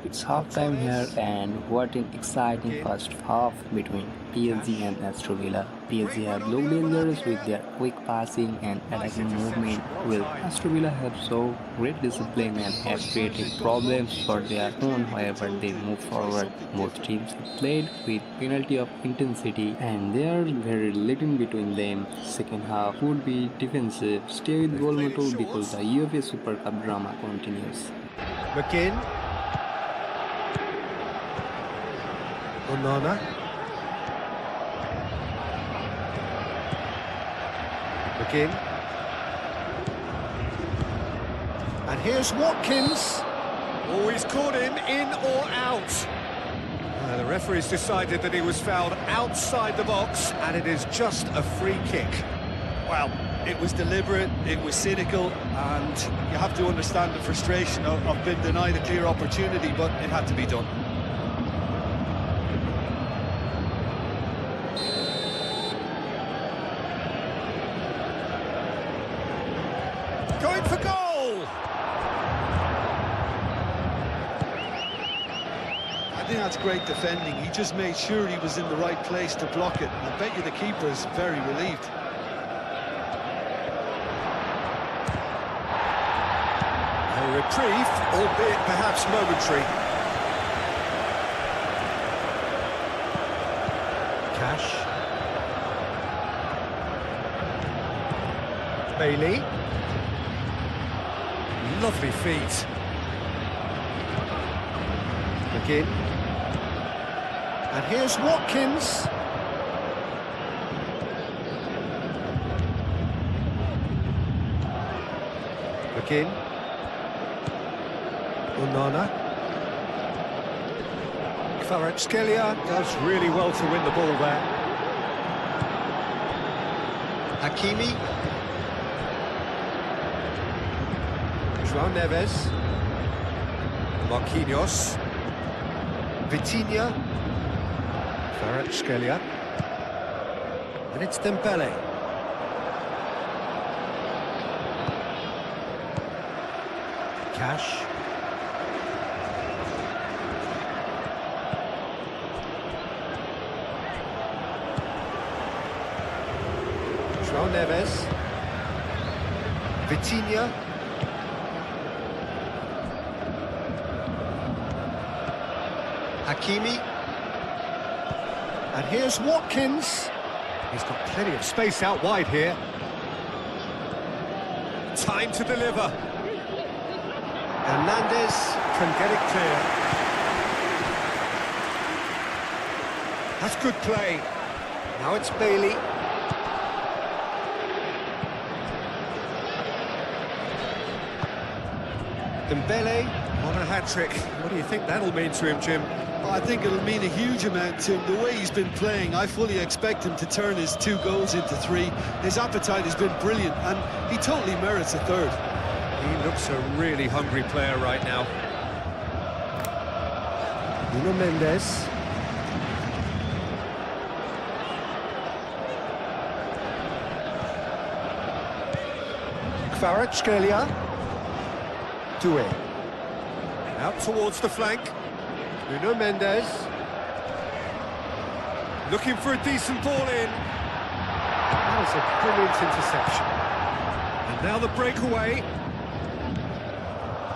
[SPEAKER 1] It's half-time here, and what an exciting first half between PSG and Aston Villa. PSG have looked dangerous with their quick passing and attacking movement, while Aston Villa have shown great discipline and have created problems for their own wherever they move forward. Both teams have played with penalty of intensity, and there are very little between them. Second half would be defensive. Stay with GoalMatol because the UEFA Super Cup drama continues.
[SPEAKER 2] McGinn. Onana. McGinn. And here's Watkins. Oh, he's caught him in or out. The referee's decided that he was fouled outside the box, and it is just a free kick.
[SPEAKER 3] Well, it was deliberate, it was cynical, and you have to understand the frustration of being denied a clear opportunity, but it had to be done.
[SPEAKER 2] Going for goal!
[SPEAKER 3] I think that's great defending. He just made sure he was in the right place to block it. I bet you the keeper's very relieved.
[SPEAKER 2] A reprieve, albeit perhaps momentary. Cash. Bailey. Lovely feet. McGinn. And here's Watkins. McGinn. Onana. Kvaratskhelia does really well to win the ball there.
[SPEAKER 3] Hakimi.
[SPEAKER 2] João Neves. Marquinhos. Vitinha. Kvaratskhelia. And it's Dembele. Cash. João Neves. Vitinha.
[SPEAKER 3] Hakimi.
[SPEAKER 2] And here's Watkins. He's got plenty of space out wide here. Time to deliver. Hernandez can get it clear. That's good play. Now it's Bailey. Dembele on a hat-trick. What do you think that'll mean to him, Jim?
[SPEAKER 3] I think it'll mean a huge amount to him. The way he's been playing, I fully expect him to turn his 2 goals into 3. His appetite has been brilliant, and he totally merits a 3rd.
[SPEAKER 2] He looks a really hungry player right now. Nuno Mendes. Kvaratskhelia. Doué. Out towards the flank. Nuno Mendes. Looking for a decent ball in. That was a brilliant interception. And now the breakaway.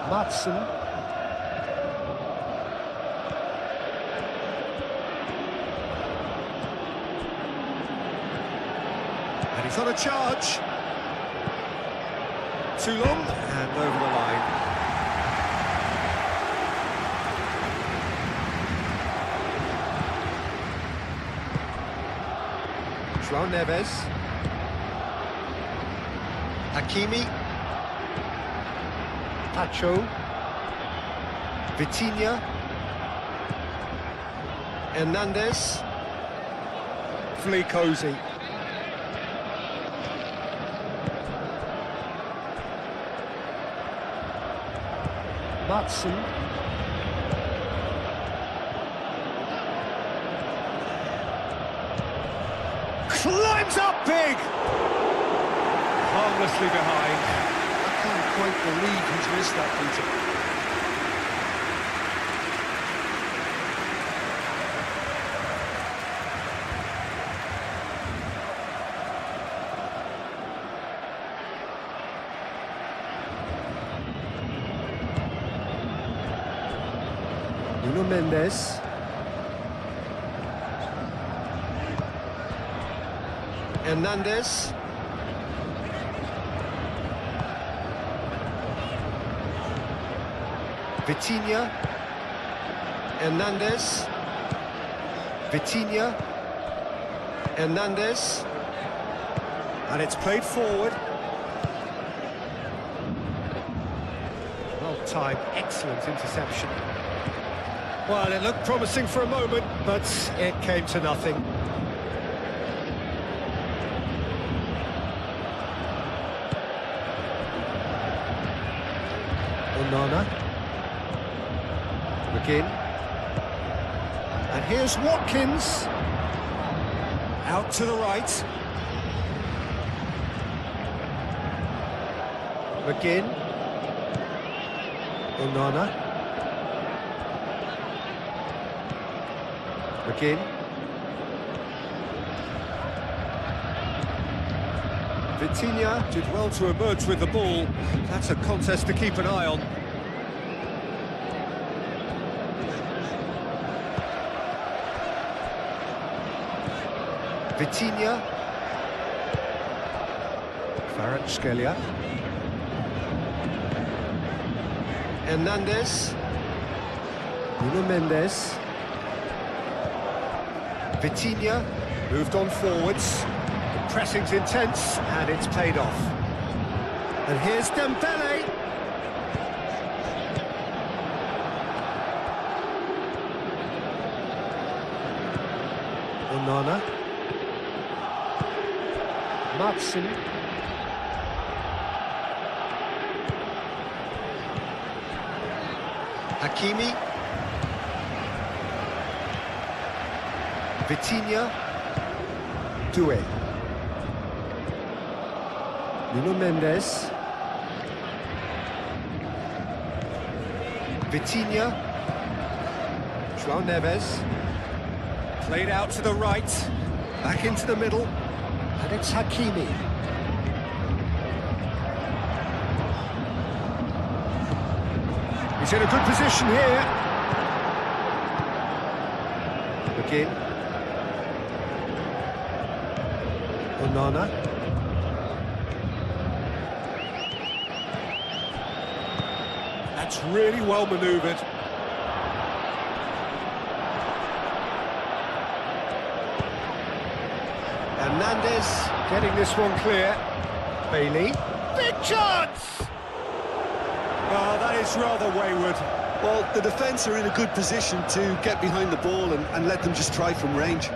[SPEAKER 2] Matson. And he's on a charge. Too long and over the line. João Neves.
[SPEAKER 3] Hakimi.
[SPEAKER 2] Pacho. Vitinha. Hernandez. Fleakozy. Matson. Climbs up big! Harmlessly behind.
[SPEAKER 3] I can't quite believe he's missed that, Peter.
[SPEAKER 2] Nuno Mendes. Hernandez. Vitinha. Hernandez. Vitinha. Hernandez. And it's played forward. Well timed, excellent interception. Well, it looked promising for a moment, but it came to nothing. Onana. McGinn. And here's Watkins. Out to the right. McGinn. Onana. McGinn. Vitinha did well to emerge with the ball. That's a contest to keep an eye on. Vitinha. Kvaratskhelia. Hernandez. Nuno Mendes. Vitinha moved on forwards. The pressing's intense and it's paid off. And here's Dembele. Onana. Madsen. Hakimi. Vitinha. Doué. Nuno Mendes. Vitinha. João Neves. Played out to the right. Back into the middle. And it's Hakimi. He's in a good position here. McGinn. Onana. That's really well manoeuvred. Hernandez getting this one clear. Bailey. Big chance! Oh, that is rather wayward.
[SPEAKER 3] Well, the defence are in a good position to get behind the ball and let them just try from range.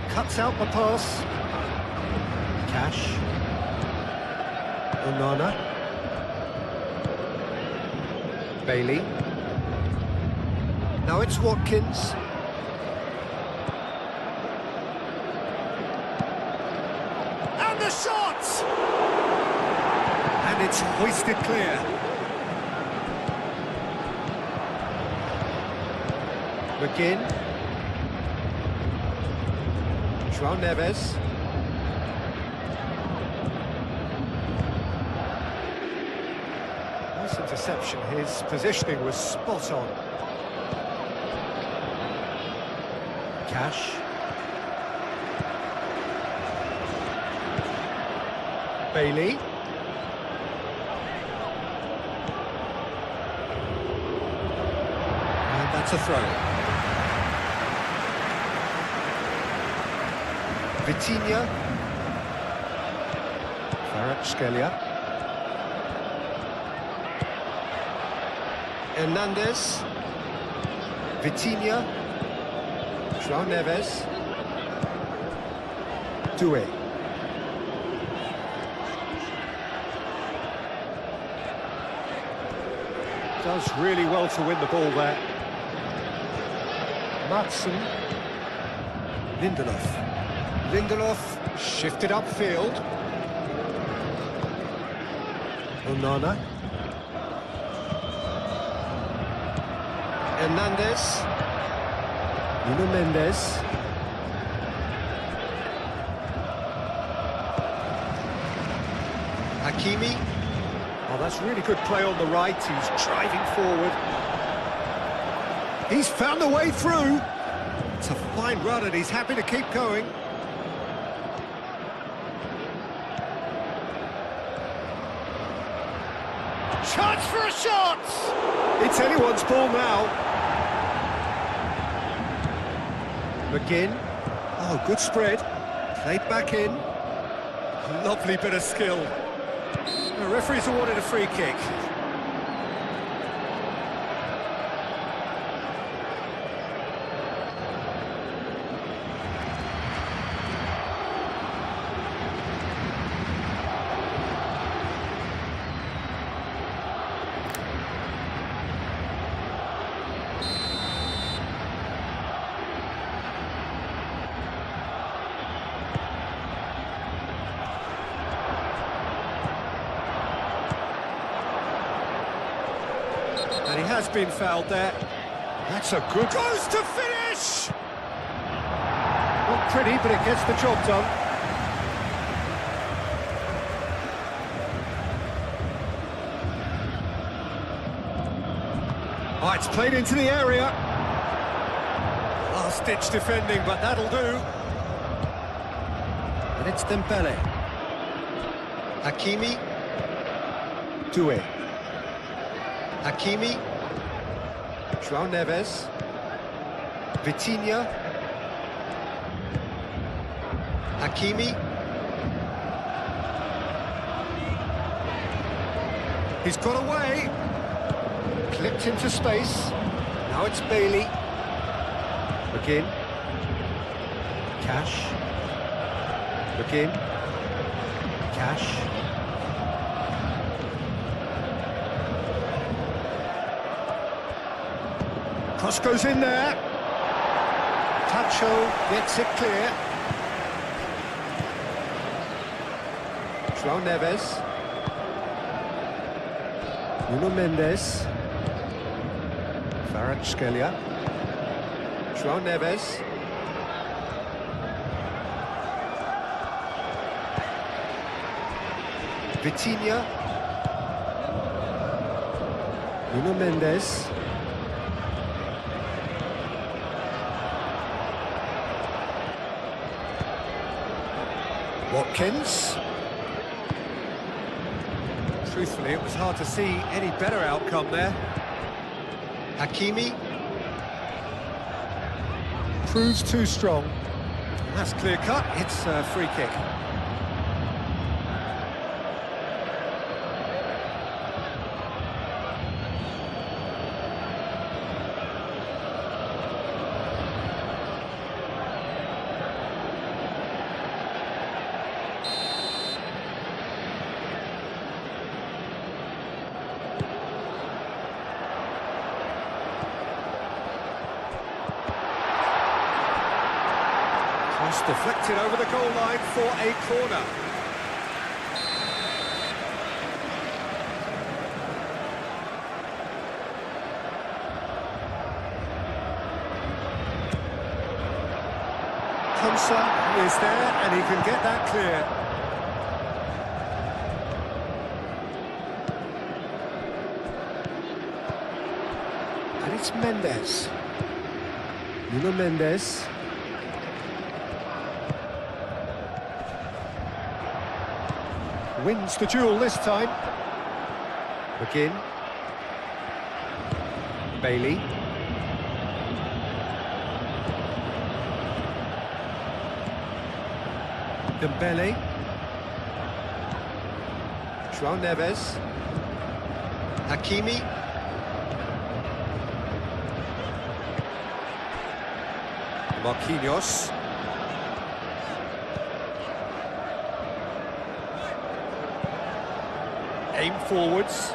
[SPEAKER 2] Cuts out the pass. Cash. Onana. Bailey. Now it's Watkins. And the shot! And it's hoisted clear. McGinn. João Neves. Nice interception. His positioning was spot on. Cash. Bailey. And that's a throw. Vitinha. Kvaratskhelia. Hernandez. Vitinha. João Neves. Doué. Does really well to win the ball there. Madsen. Lindelof. Lindelof shifted upfield. Onana. Hernandez. Nuno Mendes. Hakimi. Oh, that's really good play on the right. He's driving forward. He's found a way through. It's a fine run and he's happy to keep going. Chance for a shot! It's anyone's ball now. McGinn. Oh, good spread. Played back in. Lovely bit of skill. The referee's awarded a free kick. And he has been fouled there. That's a good... Goes to finish! Not pretty, but it gets the job done. Oh, it's played into the area. Last-ditch defending, but that'll do. And it's Dembele. Hakimi. Doué. Hakimi. João Neves. Vitinha. Hakimi. He's got away. Clipped into space. Now it's Bailey. McGinn. Cash. McGinn. Cash. Cross goes in there. Tacho gets it clear. João Neves. Nuno Mendes. Kvaratskhelia. João Neves. Vitinha. Nuno Mendes. Watkins. Truthfully, it was hard to see any better outcome there. Hakimi. Proves too strong. That's clear cut. It's a free kick. Cross deflected over the goal line for a corner. Konsa is there and he can get that clear. And it's Mendes. Nuno Mendes. Wins the duel this time. McGinn. Bailey. Dembele. João Neves. Hakimi. Marquinhos. Aim forwards.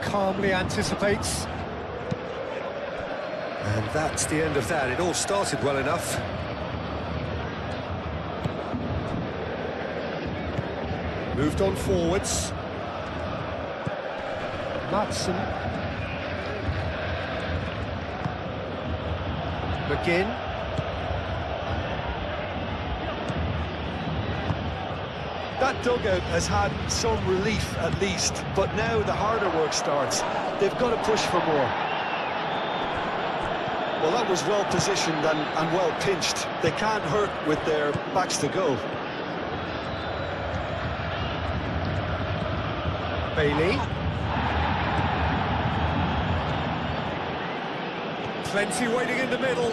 [SPEAKER 2] Calmly anticipates. And that's the end of that. It all started well enough. Moved on forwards. Matson. McGinn.
[SPEAKER 3] That dugout has had some relief at least, but now the harder work starts. They've got to push for more. Well, that was well positioned and well pinched. They can't hurt with their backs to goal.
[SPEAKER 2] Bailey. Plenty waiting in the middle.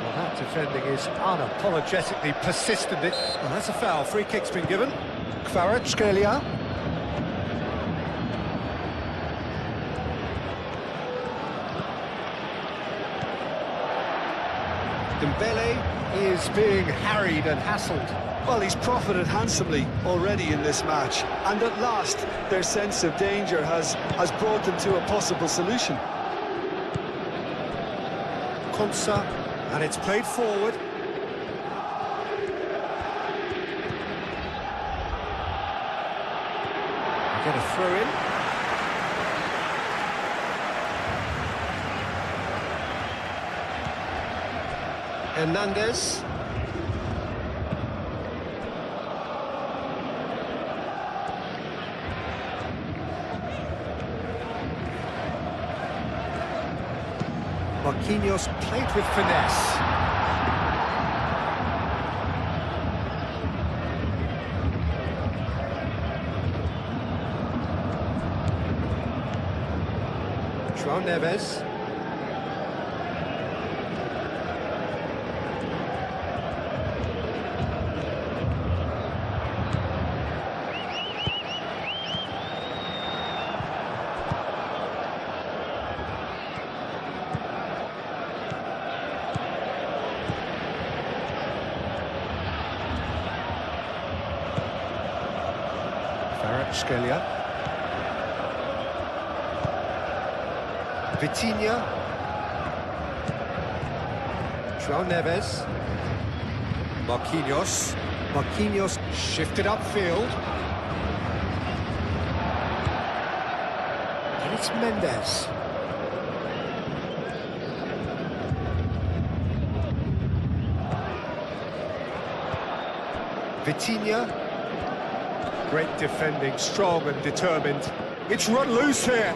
[SPEAKER 2] Well, that defending is unapologetically persistent. Well, that's a foul. Free kick's been given. Kvaratskhelia. Dembele is being harried and hassled.
[SPEAKER 3] Well, he's profited handsomely already in this match, and at last their sense of danger has brought them to a possible solution.
[SPEAKER 2] Konsa, and it's played forward. Get a throw in. Hernandez. Marquinhos played with finesse. João Neves. Scalia. Vitinha. João Neves. Marquinhos. Marquinhos shifted upfield. And it's Mendes. Vitinha. Great defending, strong and determined. It's run loose here.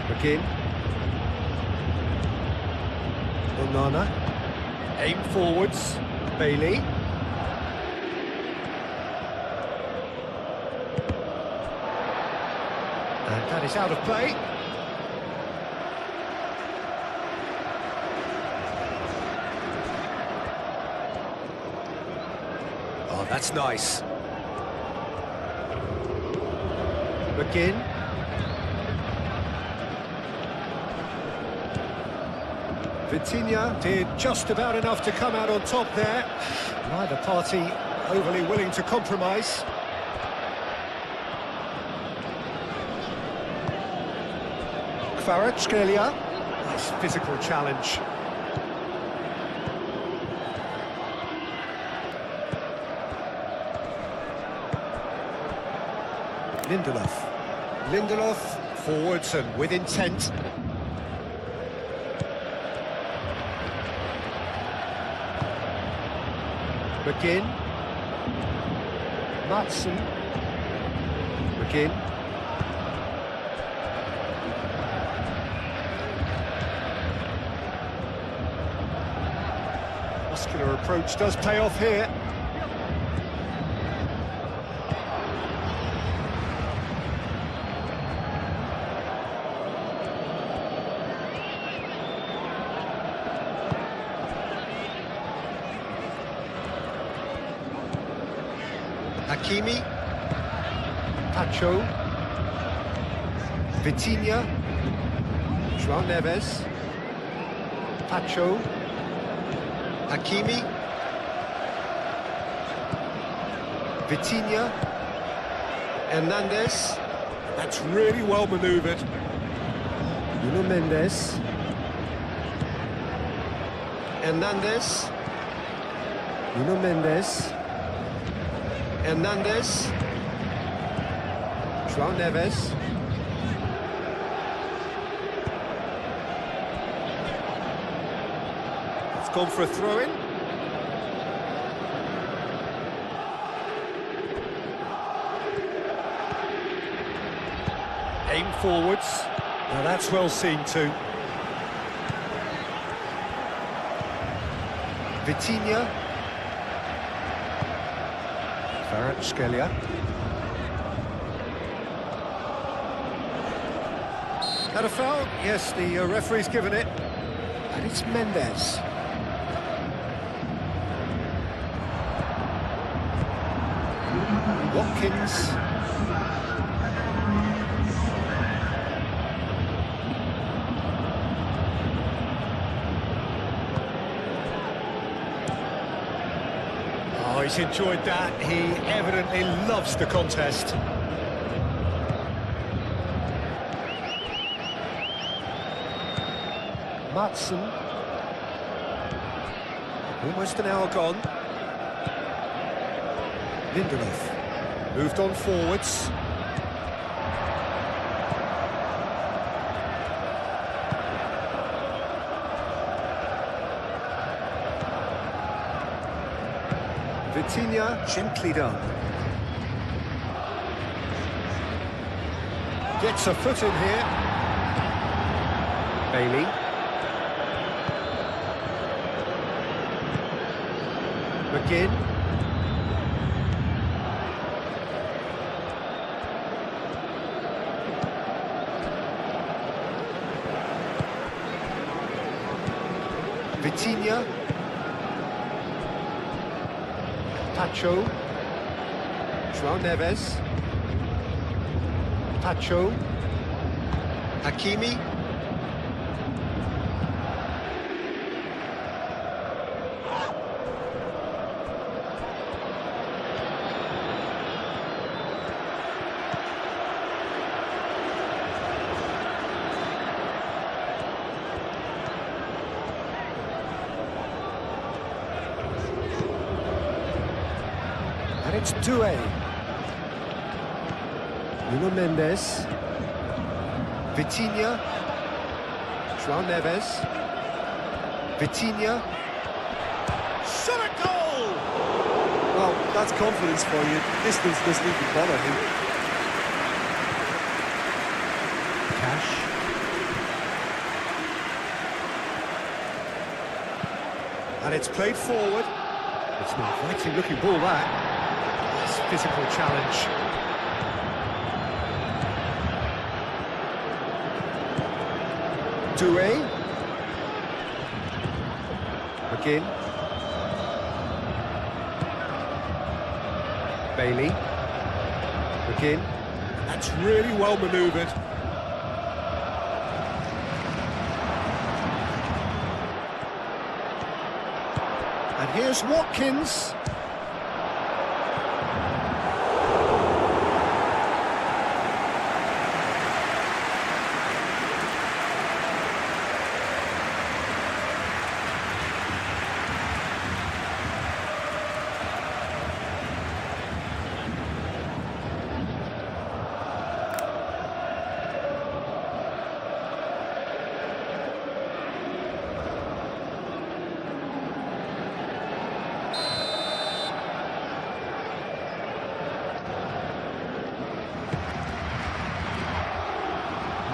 [SPEAKER 2] McGinn. Onana. Aim forwards. Bailey. And that is out of play. Oh, that's nice. McGinn. Vitinha did just about enough to come out on top there. Neither party overly willing to compromise. Kvaratskhelia. Nice physical challenge. Lindelof. Lindelof, forwards and with intent. McGinn. Matson. McGinn. Muscular approach does pay off here. Hakimi, Pacho, Vitinha, João Neves, Pacho, Hakimi, Vitinha, Hernandez. That's really well manoeuvred. Nuno Mendes, Hernandez, Nuno Mendes. Hernandez, João Neves, it's gone for a throw-in. Aim forwards, now that's well seen too. Vitinha. Kvaratskhelia. Had a foul? Yes, the referee's given it. And it's Mendes. Watkins. Oh, he's enjoyed that. He evidently loves the contest. Matson. Almost an hour gone. Lindelof. Moved on forwards. Vitinha, gently done. Gets a foot in here. Bailey. McGinn. Vitinha. Pacho. João Neves. Pacho. Hakimi. And it's Doué. Nuno Mendes. Vitinha. João Neves. Vitinha. Shot a goal!
[SPEAKER 3] Well, that's confidence for you. Distance doesn't even bother him.
[SPEAKER 2] Cash. And it's played forward. It's an inviting looking ball that. It's a physical challenge. Doué. McGinn. Bailey. McGinn. That's really well manoeuvred. And here's Watkins.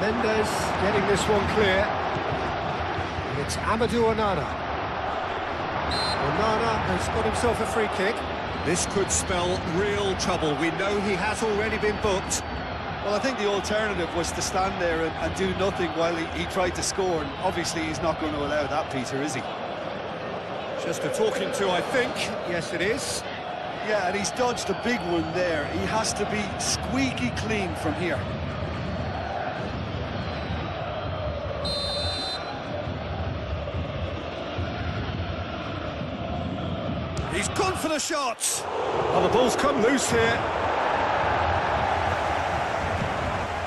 [SPEAKER 2] Mendes getting this one clear. And it's Amadou Onana. Onana has got himself a free kick. This could spell real trouble. We know he has already been booked.
[SPEAKER 3] Well, I think the alternative was to stand there and do nothing while he tried to score, and obviously he's not going to allow that, Peter, is he?
[SPEAKER 2] Just a talking to, I think. Yes, it is.
[SPEAKER 3] Yeah, and he's dodged a big one there. He has to be squeaky clean from here.
[SPEAKER 2] He's gone for the shot. Oh, the ball's come loose here.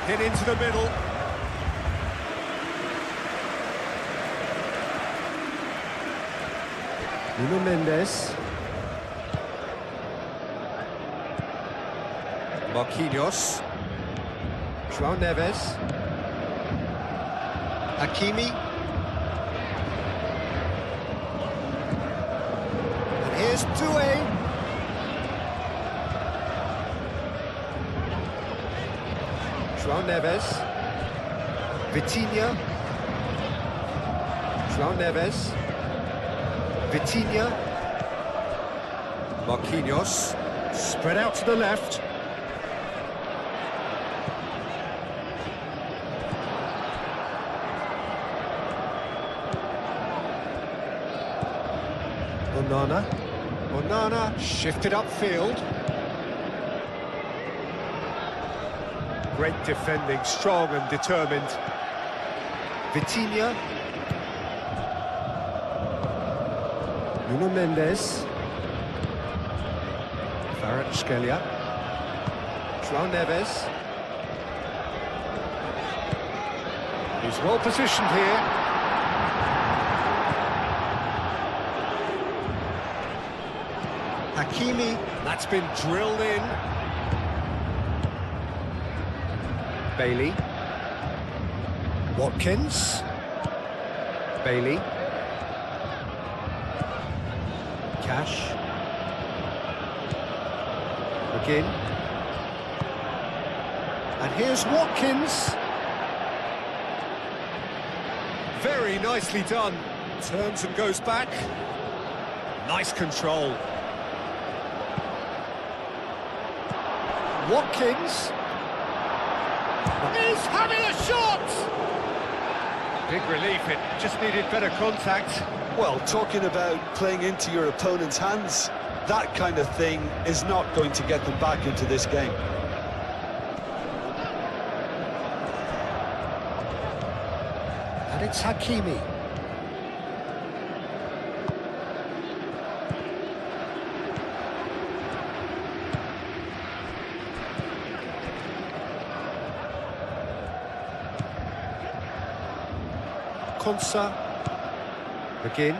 [SPEAKER 2] Hit into the middle. Nuno Mendes. Marquinhos. João Neves. Hakimi. And here's Doué. João Neves. Vitinha. João Neves. Vitinha. Marquinhos. Spread out to the left. Onana. Onana shifted upfield. Great defending, strong and determined. Vitinha. Nuno Mendes. Kvaratskhelia. João Neves. He's well positioned here. Hakimi. That's been drilled in. Bailey. Watkins. Bailey. Cash. McGinn. And here's Watkins. Very nicely done. Turns and goes back. Nice control. Watkins. He's having a shot! Big relief, it just needed better contact.
[SPEAKER 3] Well, talking about playing into your opponent's hands, that kind of thing is not going to get them back into this game.
[SPEAKER 2] And it's Hakimi. Konsa. Again.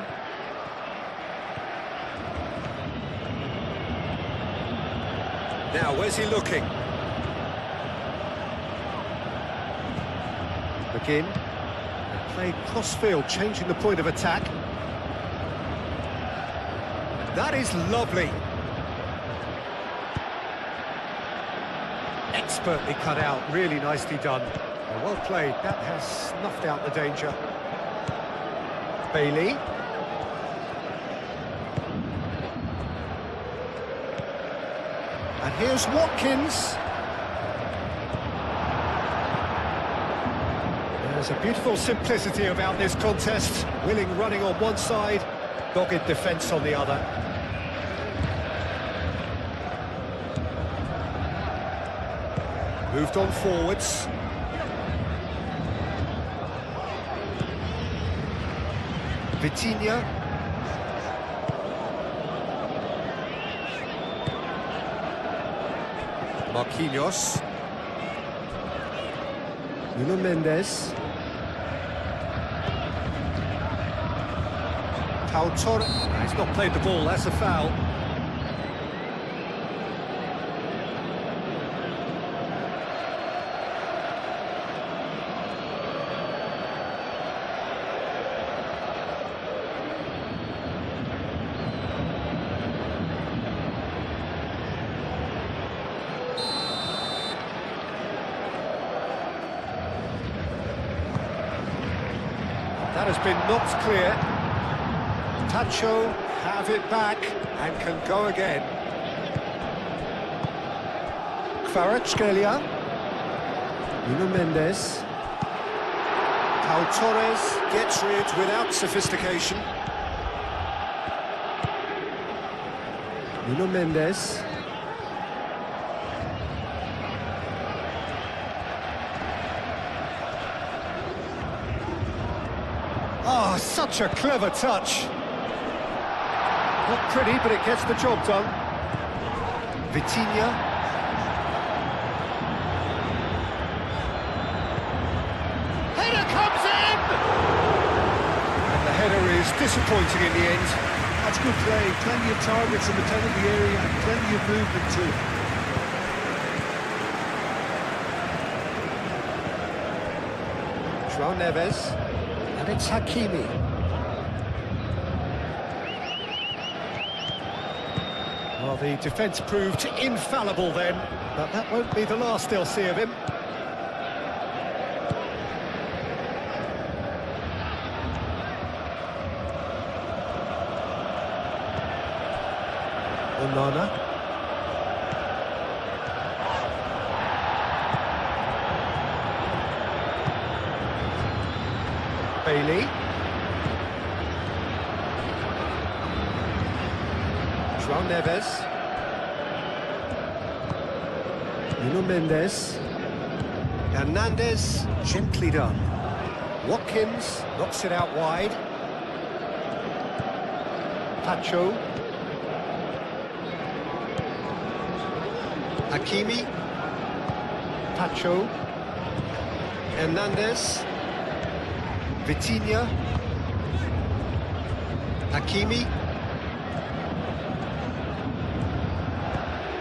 [SPEAKER 2] Now, where's he looking? Again. Played cross-field, changing the point of attack. That is lovely. Expertly cut out, really nicely done. Well played, that has snuffed out the danger. Bailey. And here's Watkins. There's a beautiful simplicity about this contest. Willing running on one side, dogged defence on the other. Moved on forwards. Vitinha. Marquinhos. Nuno Mendes. He's not played the ball, that's a foul. That has been knocked clear. Tacho have it back and can go again. Kvaratskhelia. Nuno Mendes. Pau Torres gets rid without sophistication. Nuno Mendes. Oh, such a clever touch. Not pretty, but it gets the job done. Vitinha. Header comes in! And the header is disappointing in the end.
[SPEAKER 3] That's good play. Plenty of targets in the penalty area and plenty of movement too.
[SPEAKER 2] João Neves. And it's Hakimi. Well, the defence proved infallible then, but that won't be the last they'll see of him. Onana. Bailey. João Neves. Nuno Mendes. Hernandez, gently done. Watkins knocks it out wide. Tacho. Hakimi. Tacho. Hernandez. Vitinha. Hakimi.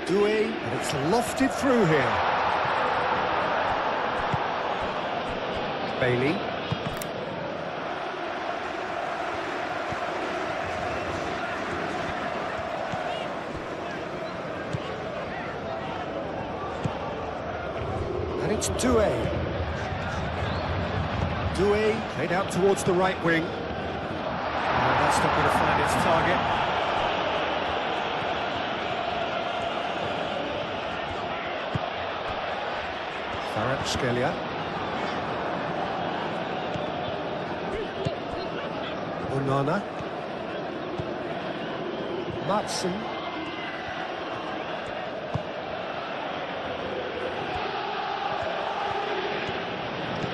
[SPEAKER 2] Doué, and it's lofted through here. Bailey. And it's Doué. Doué played out towards the right wing. Oh, that's not going to find its target. Kvaratskhelia. Onana. Matson.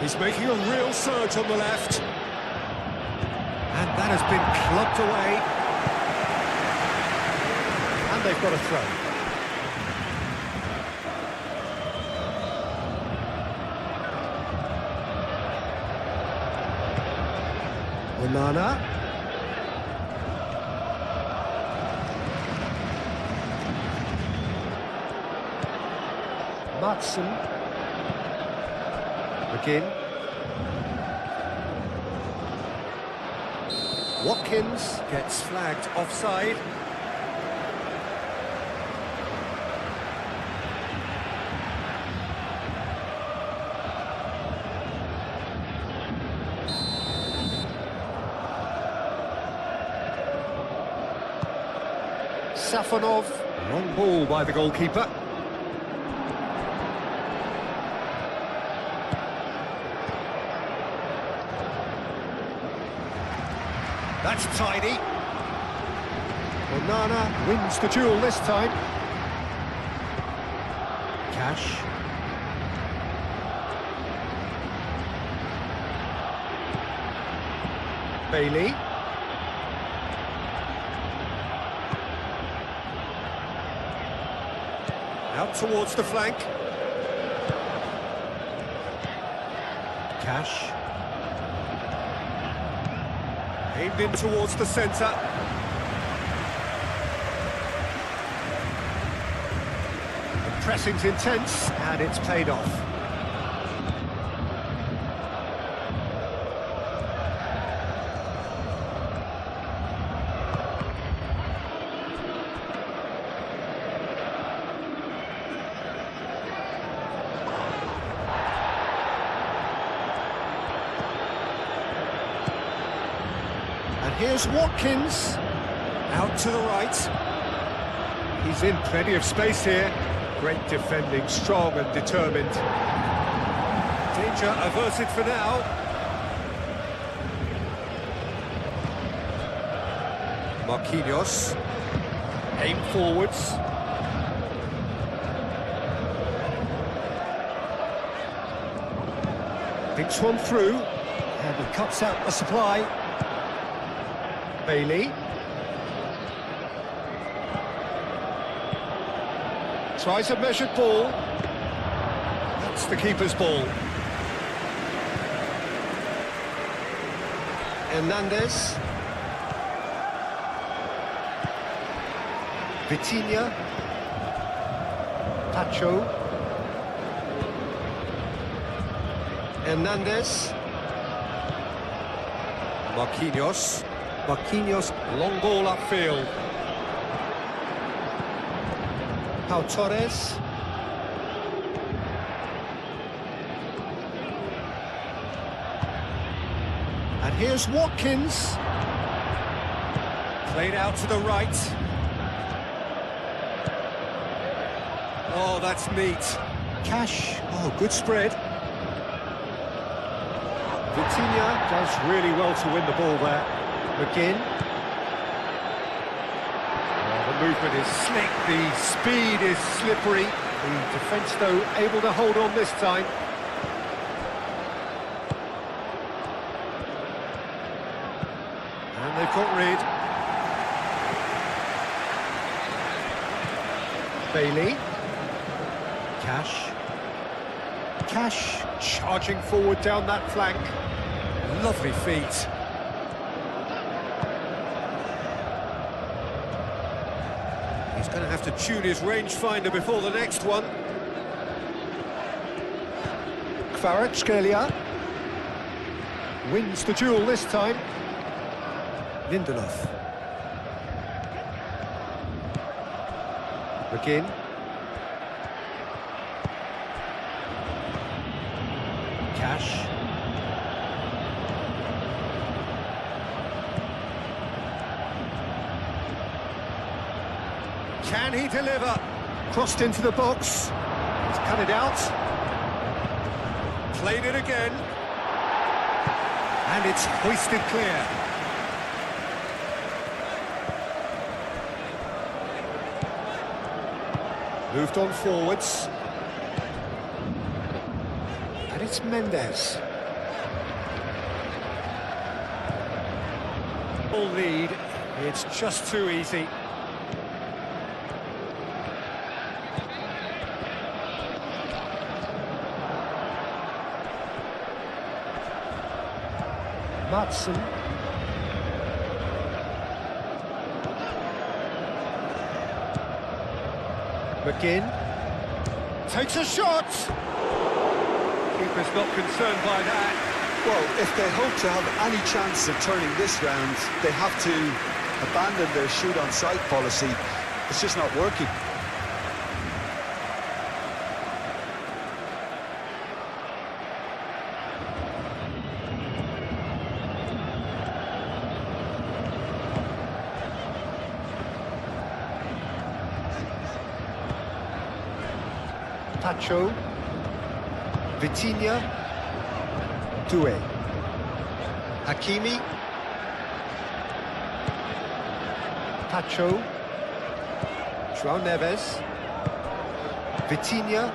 [SPEAKER 2] He's making a real surge on the left. And that has been clubbed away. And they've got a throw. Onana. Matson. McGinn. Watkins gets flagged offside. Safonov, long ball by the goalkeeper. That's tidy. Onana wins the duel this time. Cash. Bailey. Out towards the flank. Cash. Aimed in towards the centre. The pressing's intense, and it's paid off. Here's Watkins, out to the right. He's in plenty of space here. Great defending, strong and determined. Danger averted for now. Marquinhos, aim forwards. Thinks one through, and he cuts out the supply. Bailey. Tries a measured ball. That's the keeper's ball. Hernandez. Vitinha. Pacho. Hernandez. Marquinhos. Marquinhos, long ball upfield. Pau Torres. And here's Watkins. Played out to the right. Oh, that's neat. Cash. Oh, good spread. Vitinha does really well to win the ball there. McGinn. The movement is slick, the speed is slippery. The defence, though, able to hold on this time. And they've got rid. Bailey. Cash. Cash charging forward down that flank. Lovely feet. He's going to have to tune his rangefinder before the next one. Kvaratskhelia wins the duel this time. Lindelof. McGinn. Cash. Can he deliver? Crossed into the box. He's cut it out. Played it again. And it's hoisted clear. Moved on forwards. And it's Mendes. Full lead. It's just too easy. Madsen. McGinn takes a shot. Keeper's not concerned by that.
[SPEAKER 3] Well, if they hope to have any chance of turning this round, they have to abandon their shoot-on-sight policy. It's just not working.
[SPEAKER 2] Pacho, Vitinha, Doué, Hakimi, Pacho, João Neves, Vitinha,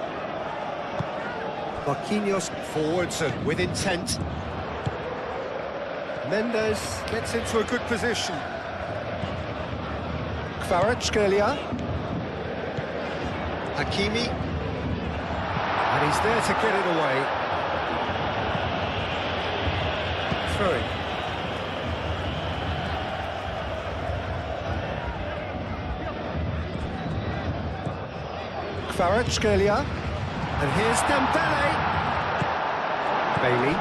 [SPEAKER 2] Marquinhos forwards and with intent. Mendes gets into a good position. Kvaratskhelia, Hakimi. And he's there to get it away. Throwing. Kvaratskhelia. And here's Dembele. Bailey.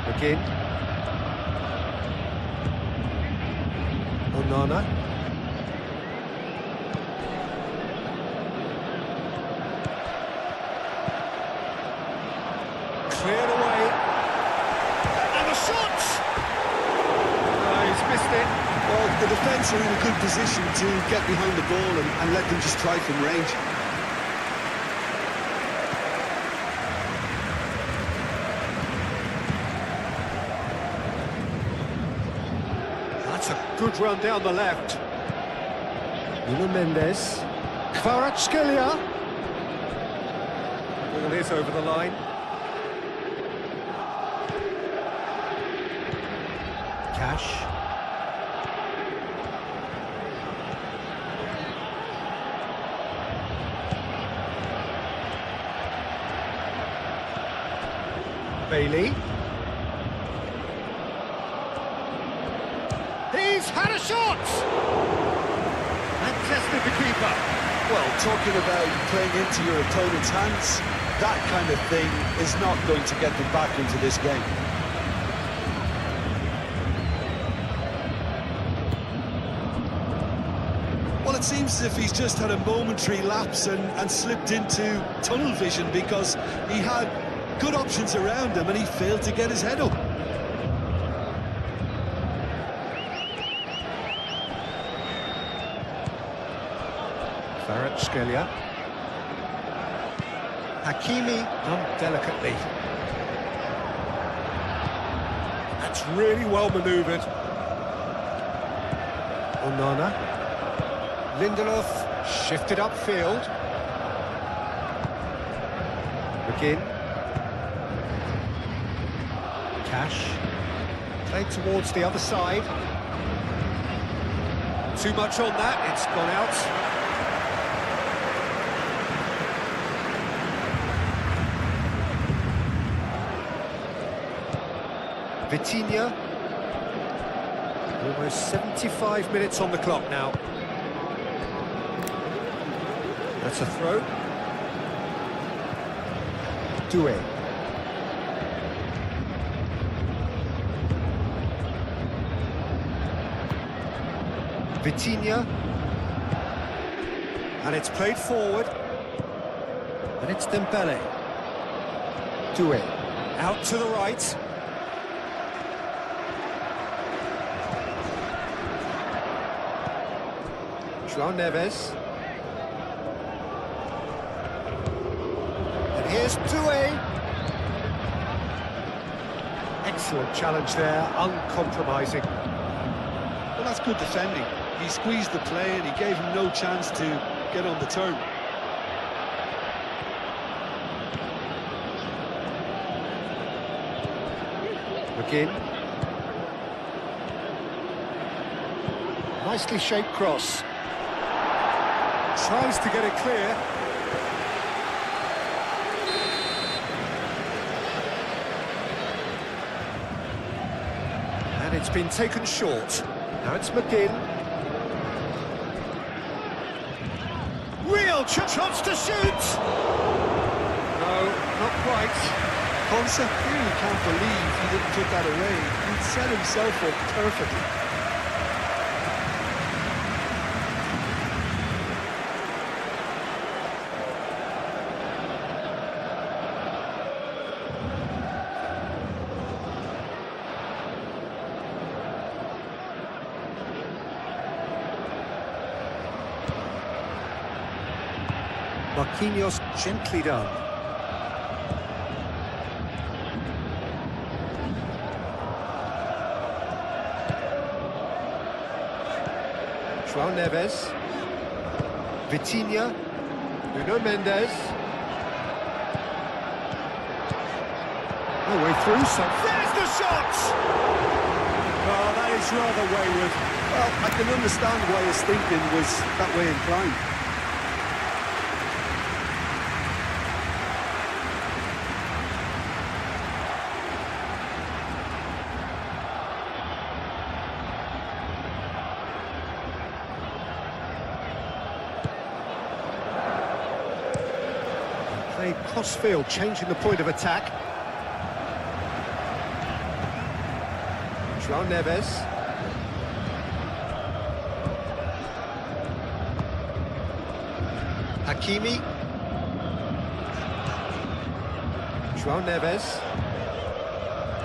[SPEAKER 2] McGinn. Onana. Cleared away. And the shot! He's missed it.
[SPEAKER 3] Well, the defence are in a good position to get behind the ball and let them just try from range.
[SPEAKER 2] That's a good run down the left. Nuno Mendes. Kvaratskhelia. Ball is over the line. Cash. Bailey. He's had a shot! And tested the keeper.
[SPEAKER 3] Well, talking about playing into your opponent's hands, that kind of thing is not going to get them back into this game. Well, it seems as if he's just had a momentary lapse and slipped into tunnel vision because he had good options around him and he failed to get his head up.
[SPEAKER 2] Kvaratskhelia. Hakimi done delicately. That's really well manoeuvred. Onana. Lindelof shifted upfield. McGinn. Cash. Played towards the other side. Too much on that, it's gone out. Vitinha. Almost 75 minutes on the clock now. That's a throw. Doué. Vitinha. And it's played forward. And it's Dembele. Doué. Out to the right. João Neves. And here's Doué. Excellent challenge there, uncompromising.
[SPEAKER 3] Well, that's good defending. He squeezed the play and he gave him no chance to get on the turn.
[SPEAKER 2] McGinn. Nicely shaped cross. Tries to get it clear. And it's been taken short. Now it's McGinn. Real chance to shoot! No, not quite.
[SPEAKER 3] Ponce really can't believe he didn't put that away. He'd set himself up perfectly.
[SPEAKER 2] Marquinhos gently done. João Neves. Vitinha. Nuno Mendes. No way through, so there's the shot! Oh, that is rather wayward.
[SPEAKER 3] Well, I can understand why his thinking was that way inclined.
[SPEAKER 2] Played cross-field, changing the point of attack. João Neves. Hakimi. João Neves.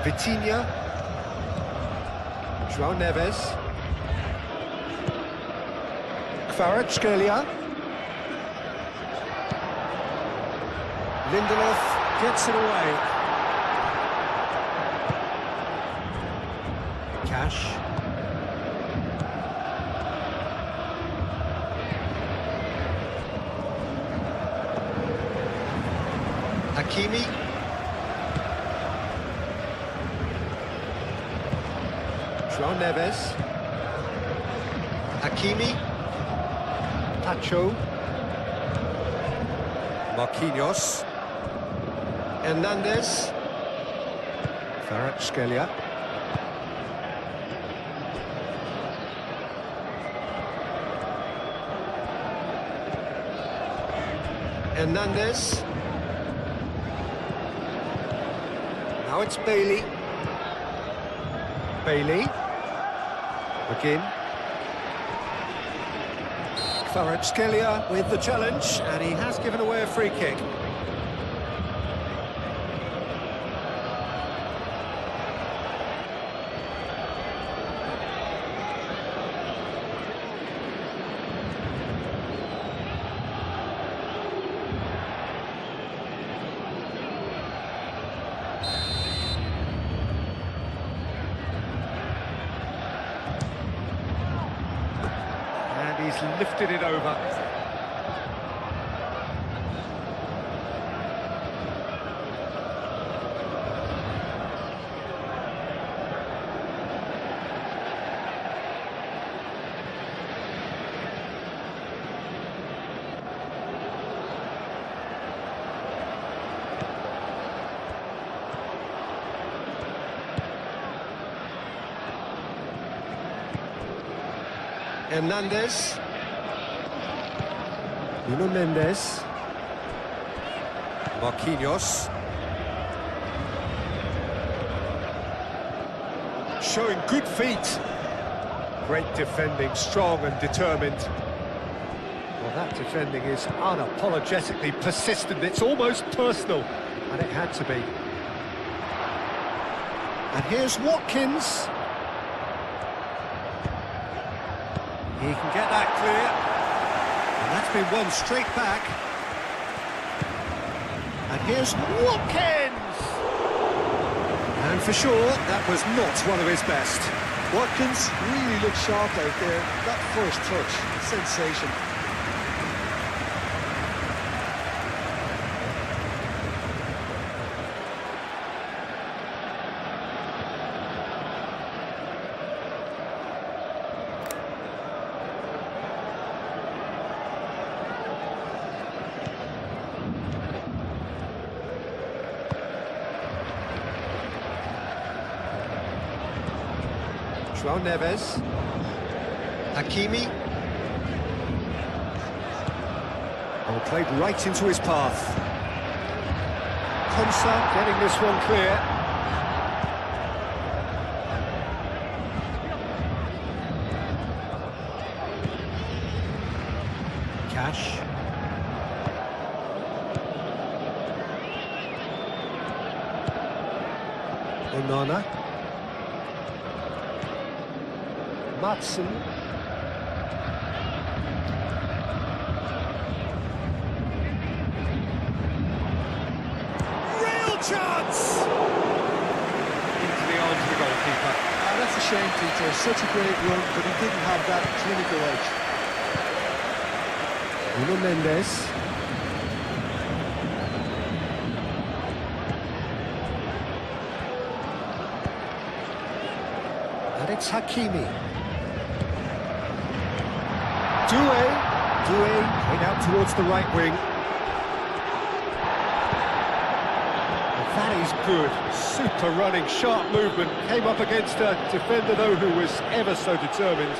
[SPEAKER 2] Vitinha. João Neves. Kvaratskhelia. Lindelof gets it away. Cash. Hakimi. João Neves. Hakimi. Pacho. Marquinhos. Hernandez. Kvaratskhelia. Hernandez. Now it's Bailey. Bailey. McGinn. Kvaratskhelia with the challenge, and he has given away a free kick. He's lifted it over. Hernandez. Nuno Mendes. Marquinhos. Showing good feet. Great defending, strong and determined. Well, that defending is unapologetically persistent. It's almost personal, and it had to be. And here's Watkins. He can get that clear. And that's been won straight back. And here's Watkins! And for sure, that was not one of his best.
[SPEAKER 3] Watkins really looked sharp out there. That first touch, sensation.
[SPEAKER 2] João Neves. Hakimi. Oh, played right into his path. Konsa getting this one clear. Cash. Onana. Matson. Real chance! Into the arms of the goalkeeper.
[SPEAKER 3] That's a shame, Peter. Such a great run, but he didn't have that clinical edge.
[SPEAKER 2] Nuno Mendes. And it's Hakimi. Doué played out towards the right wing. That is good. Super running, sharp movement. Came up against a defender, though, who was ever so determined.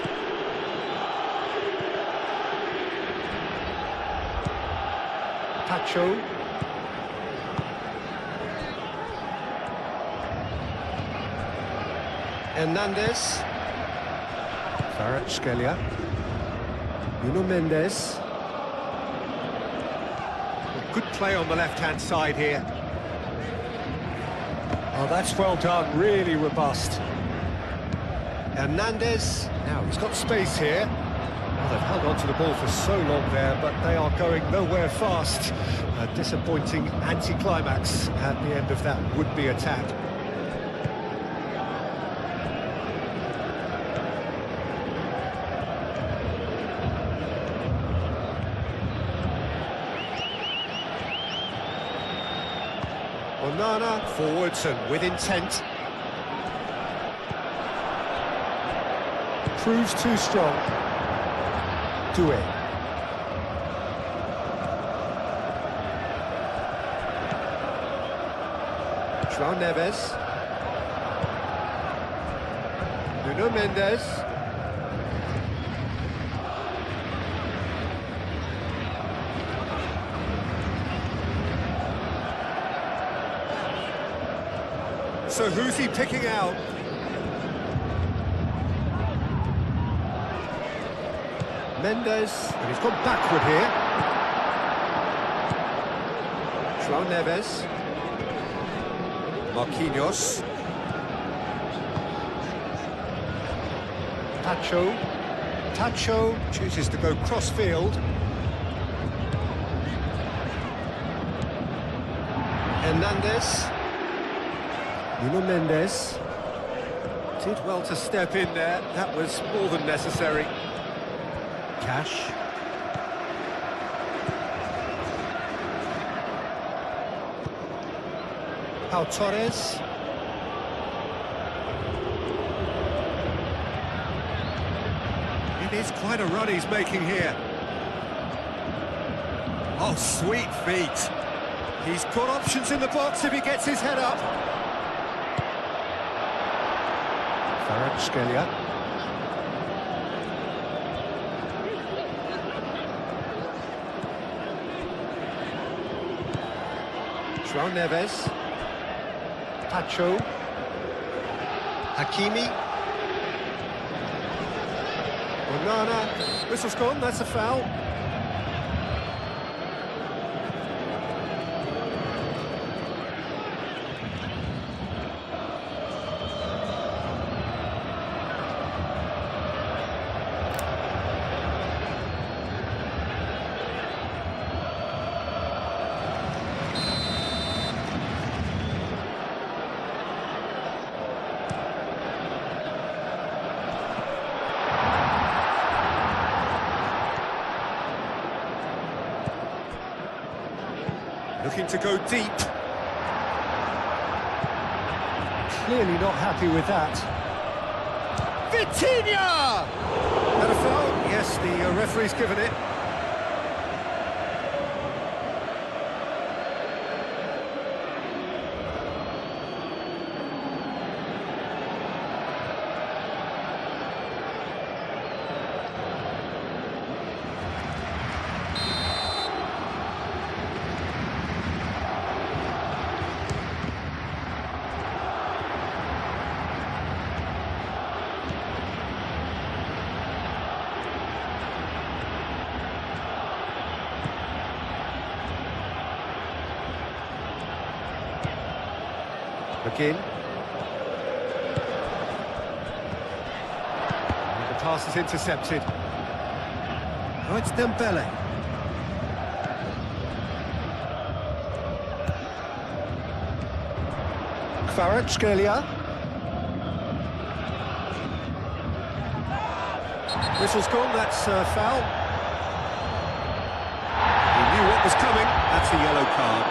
[SPEAKER 2] Pacho. Hernandez. Kvaratskhelia. Nuno Mendes. Good play on the left-hand side here. Oh, that's well done, really robust. Hernandez. Now, he's got space here. Well, they've held on to the ball for so long there, but they are going nowhere fast. A disappointing anti-climax at the end of that would-be attack. Onana forwards and with intent. Proves too strong. Doué. João Neves. Nuno Mendes. So who's he picking out? Mendes, and he's gone backward here. João Neves. Marquinhos. Pacho chooses to go cross-field. Hernandez. Nuno Mendes did well to step in there. That was more than necessary. Cash. Pau Torres. It is quite a run he's making here. Oh, sweet feet. He's got options in the box if he gets his head up. Kvaratskhelia. João Neves. Pacho. Hakimi. Onana. Whistle's gone, that's a foul. Looking to go deep. Clearly not happy with that. Vitinha! And a foul? Yes, the referee's given it. Again. And the pass is intercepted. Oh, it's Dembele. Kvaratskhelia. Whistle's gone, that's foul. He knew what was coming, that's a yellow card.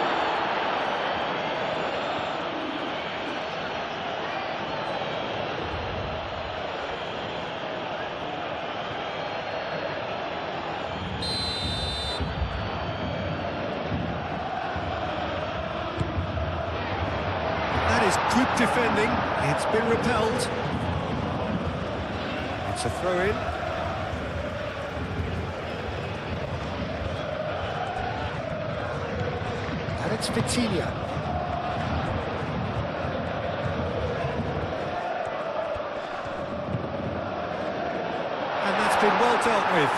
[SPEAKER 2] Good defending, it's been repelled. It's a throw-in. And it's Vitinha. And that's been well dealt with.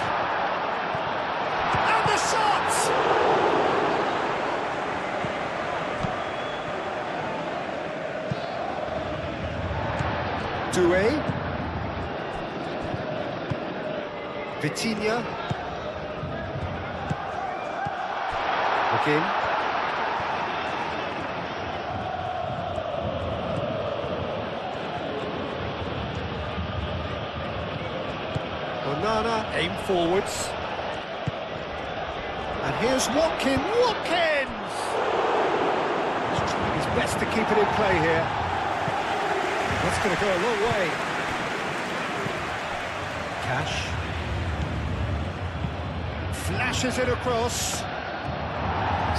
[SPEAKER 2] And the shot! Doué. Vitinha. Again. Onana, aim forwards. And here's Watkins. Watkins! He's trying his best to keep it in play here. That's going to go a long way. Cash. Flashes it across.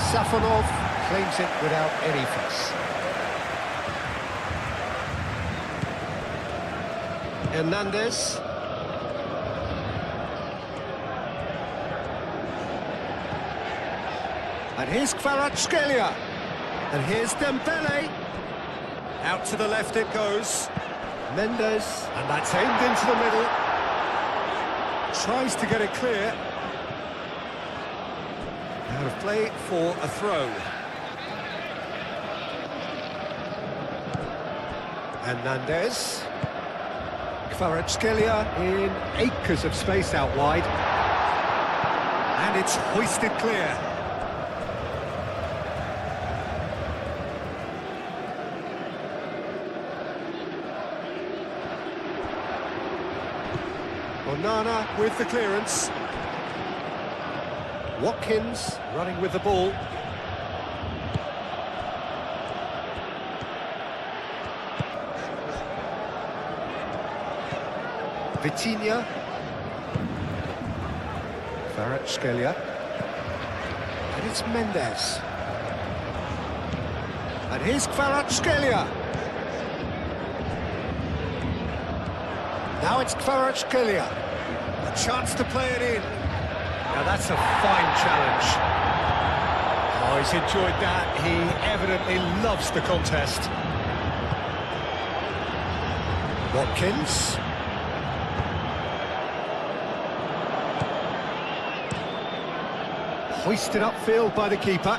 [SPEAKER 2] Safonov claims it without any fuss. Hernandez. And here's Kvaratskhelia. And here's Dembele. Out to the left it goes. Mendes, and that's aimed into the middle. Tries to get it clear. Out of play for a throw. Hernandez. Kvaratskhelia in acres of space out wide. And it's hoisted clear. Onana with the clearance. Watkins running with the ball. Vitinha. Kvaratskhelia. And it's Mendes. And here's Kvaratskhelia. Now it's Kvaratskhelia. A chance to play it in. Now that's a fine challenge. Oh, he's enjoyed that. He evidently loves the contest. Watkins. Hoisted upfield by the keeper.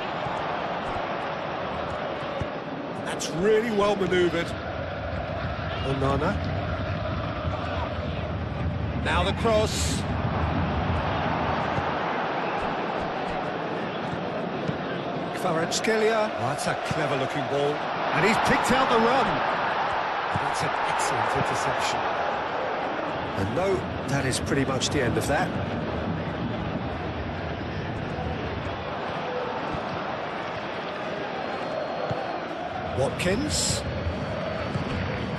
[SPEAKER 2] That's really well manoeuvred. Onana. Now the cross. Kvaratskhelia. Oh, that's a clever-looking ball. And he's picked out the run. That's an excellent interception. And no, that is pretty much the end of that. Watkins.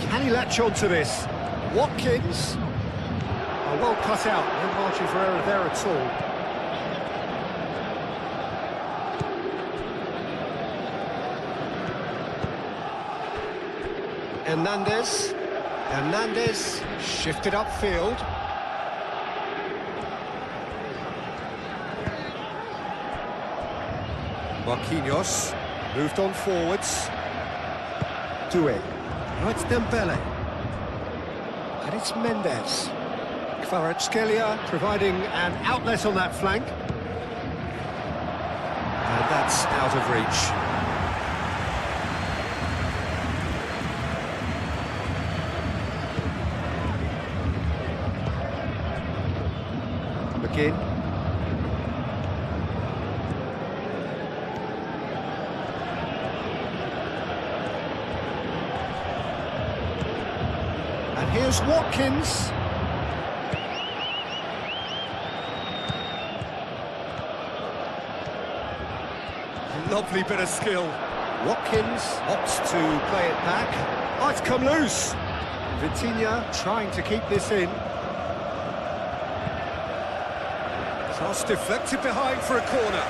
[SPEAKER 2] Can he latch on to this? Watkins. Oh, well cut out. No margin for error there at all. Hernandez shifted upfield. Marquinhos moved on forwards. Doué. Now it's Dembele. And it's Mendes. Kvaratskhelia providing an outlet on that flank. And that's out of reach. McGinn. And here's Watkins. Lovely bit of skill. Watkins opts to play it back. Oh, it's come loose. Vitinha trying to keep this in. Cross deflected behind for a corner.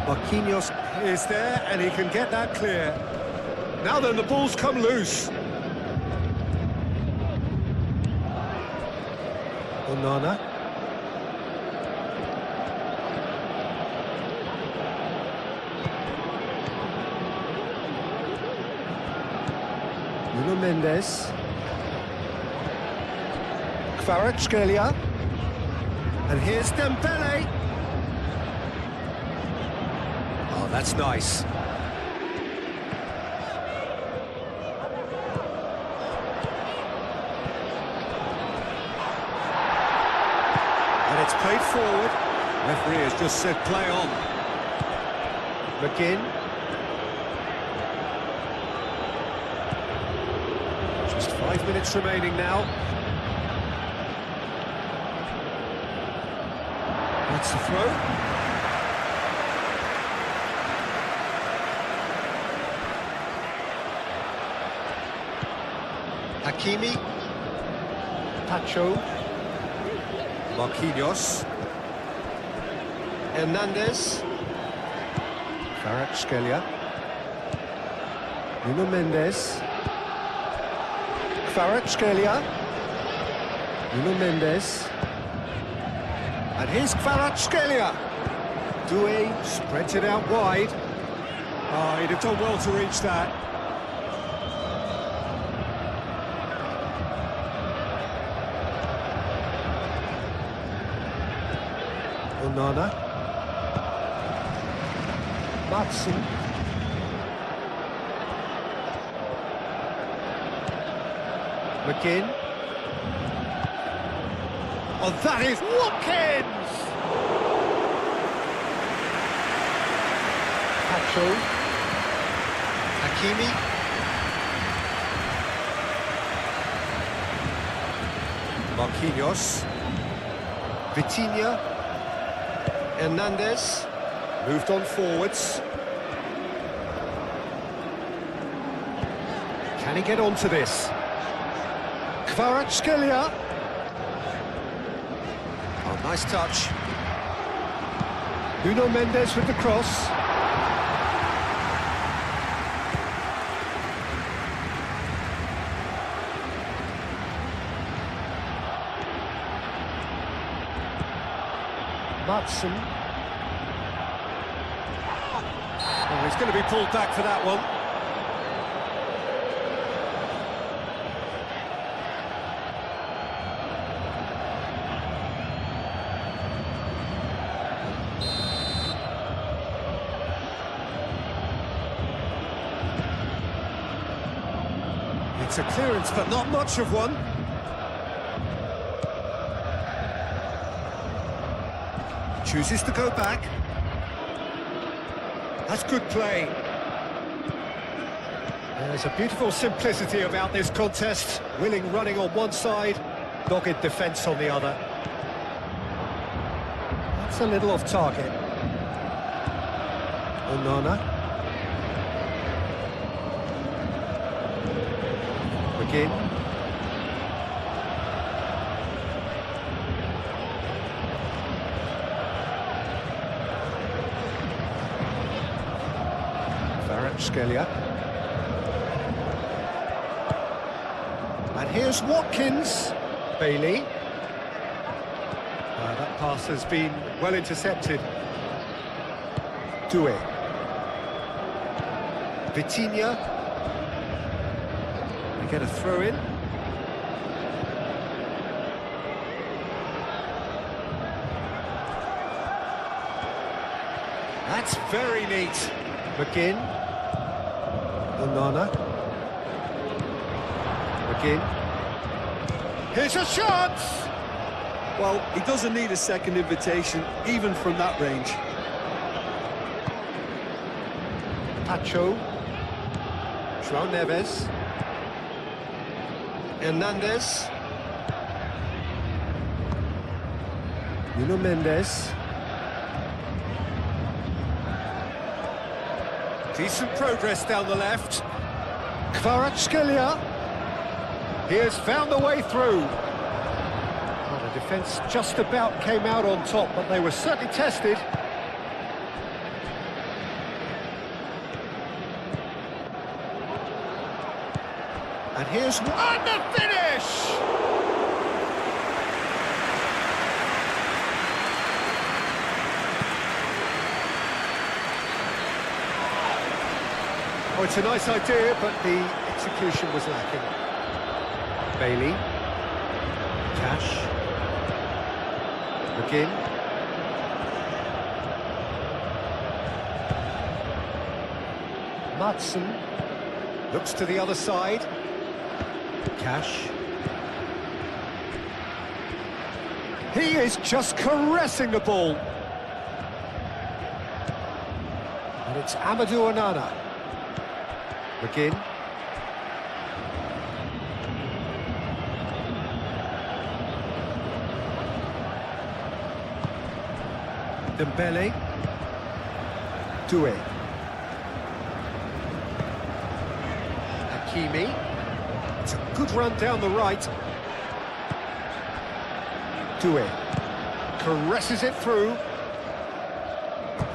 [SPEAKER 2] Marquinhos is there and he can get that clear. Now then, the ball's come loose. Onana. Nuno Mendes. Kvaratskhelia. And here's Dembele. Oh, that's nice. And it's played forward. Referee has just said play on. McGinn. Just 5 minutes remaining now. That's the throw. Hakimi. Pacho. Marquinhos. Hernandez. Kvaratskhelia. Nuno Mendes. Kvaratskhelia. Nuno Mendes. And here's Kvaratskhelia. Doué spreads it out wide. Oh, he'd have done well to reach that. Onana. Matson. McGinn. Oh, that is Watkins! Pacho. Hakimi. Marquinhos. Vitinha. Hernandez. Moved on forwards. Can he get onto this? Kvaratskhelia. Oh, nice touch. Nuno Mendes with the cross. Matson. Oh, he's going to be pulled back for that one. It's a clearance, but not much of one. Chooses to go back. That's good play. There's a beautiful simplicity about this contest. Willing running on one side, dogged defence on the other. That's a little off target. Onana. Begin. Scalia. And here's Watkins. Bailey. That pass has been well intercepted. Doué. Vitinha. We get a throw in. That's very neat. McGinn. Onana. Again. Here's a shot!
[SPEAKER 3] Well, he doesn't need a second invitation, even from that range.
[SPEAKER 2] Pacho. João Neves. Hernandez. Nuno Mendes. Decent progress down the left. Kvaratskhelia. He has found the way through. Well, the defence just about came out on top, but they were certainly tested. And here's the finish! Oh, it's a nice idea, but the execution was lacking. Bailey. Cash. McGinn. Madsen. Looks to the other side. Cash. He is just caressing the ball. And it's Amadou Onana. McGinn. Dembele. Doué. Hakimi. It's a good run down the right. Doué. Caresses it through.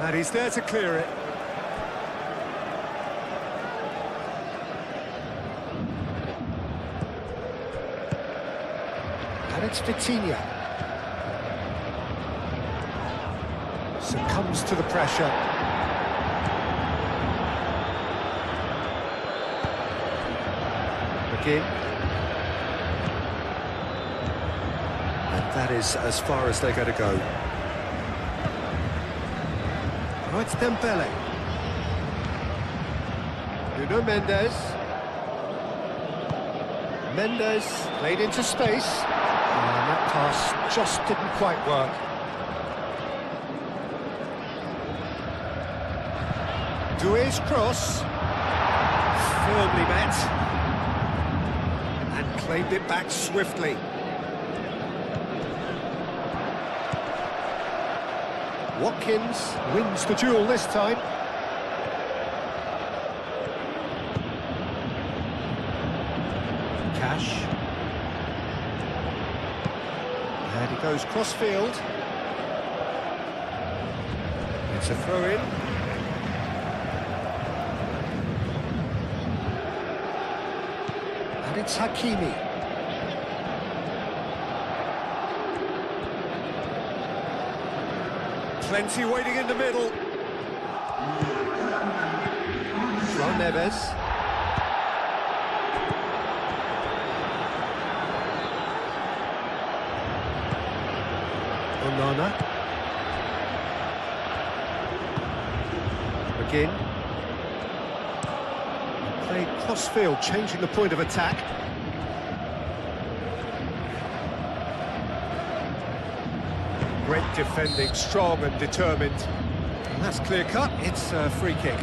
[SPEAKER 2] And he's there to clear it. And it's Vitinha. Succumbs to the pressure. McGinn. And that is as far as they're going to go. Oh, it's Dembele. Nuno Mendes. Mendes played into space. And that pass just didn't quite work. Doué's cross. Firmly met. And claimed it back swiftly. Watkins wins the duel this time. Cash. And he goes cross-field. It's a throw-in. And it's Hakimi. Plenty waiting in the middle. João Neves. Onana. McGinn. Played cross-field, changing the point of attack. Great defending, strong and determined. And that's clear-cut, it's a free kick.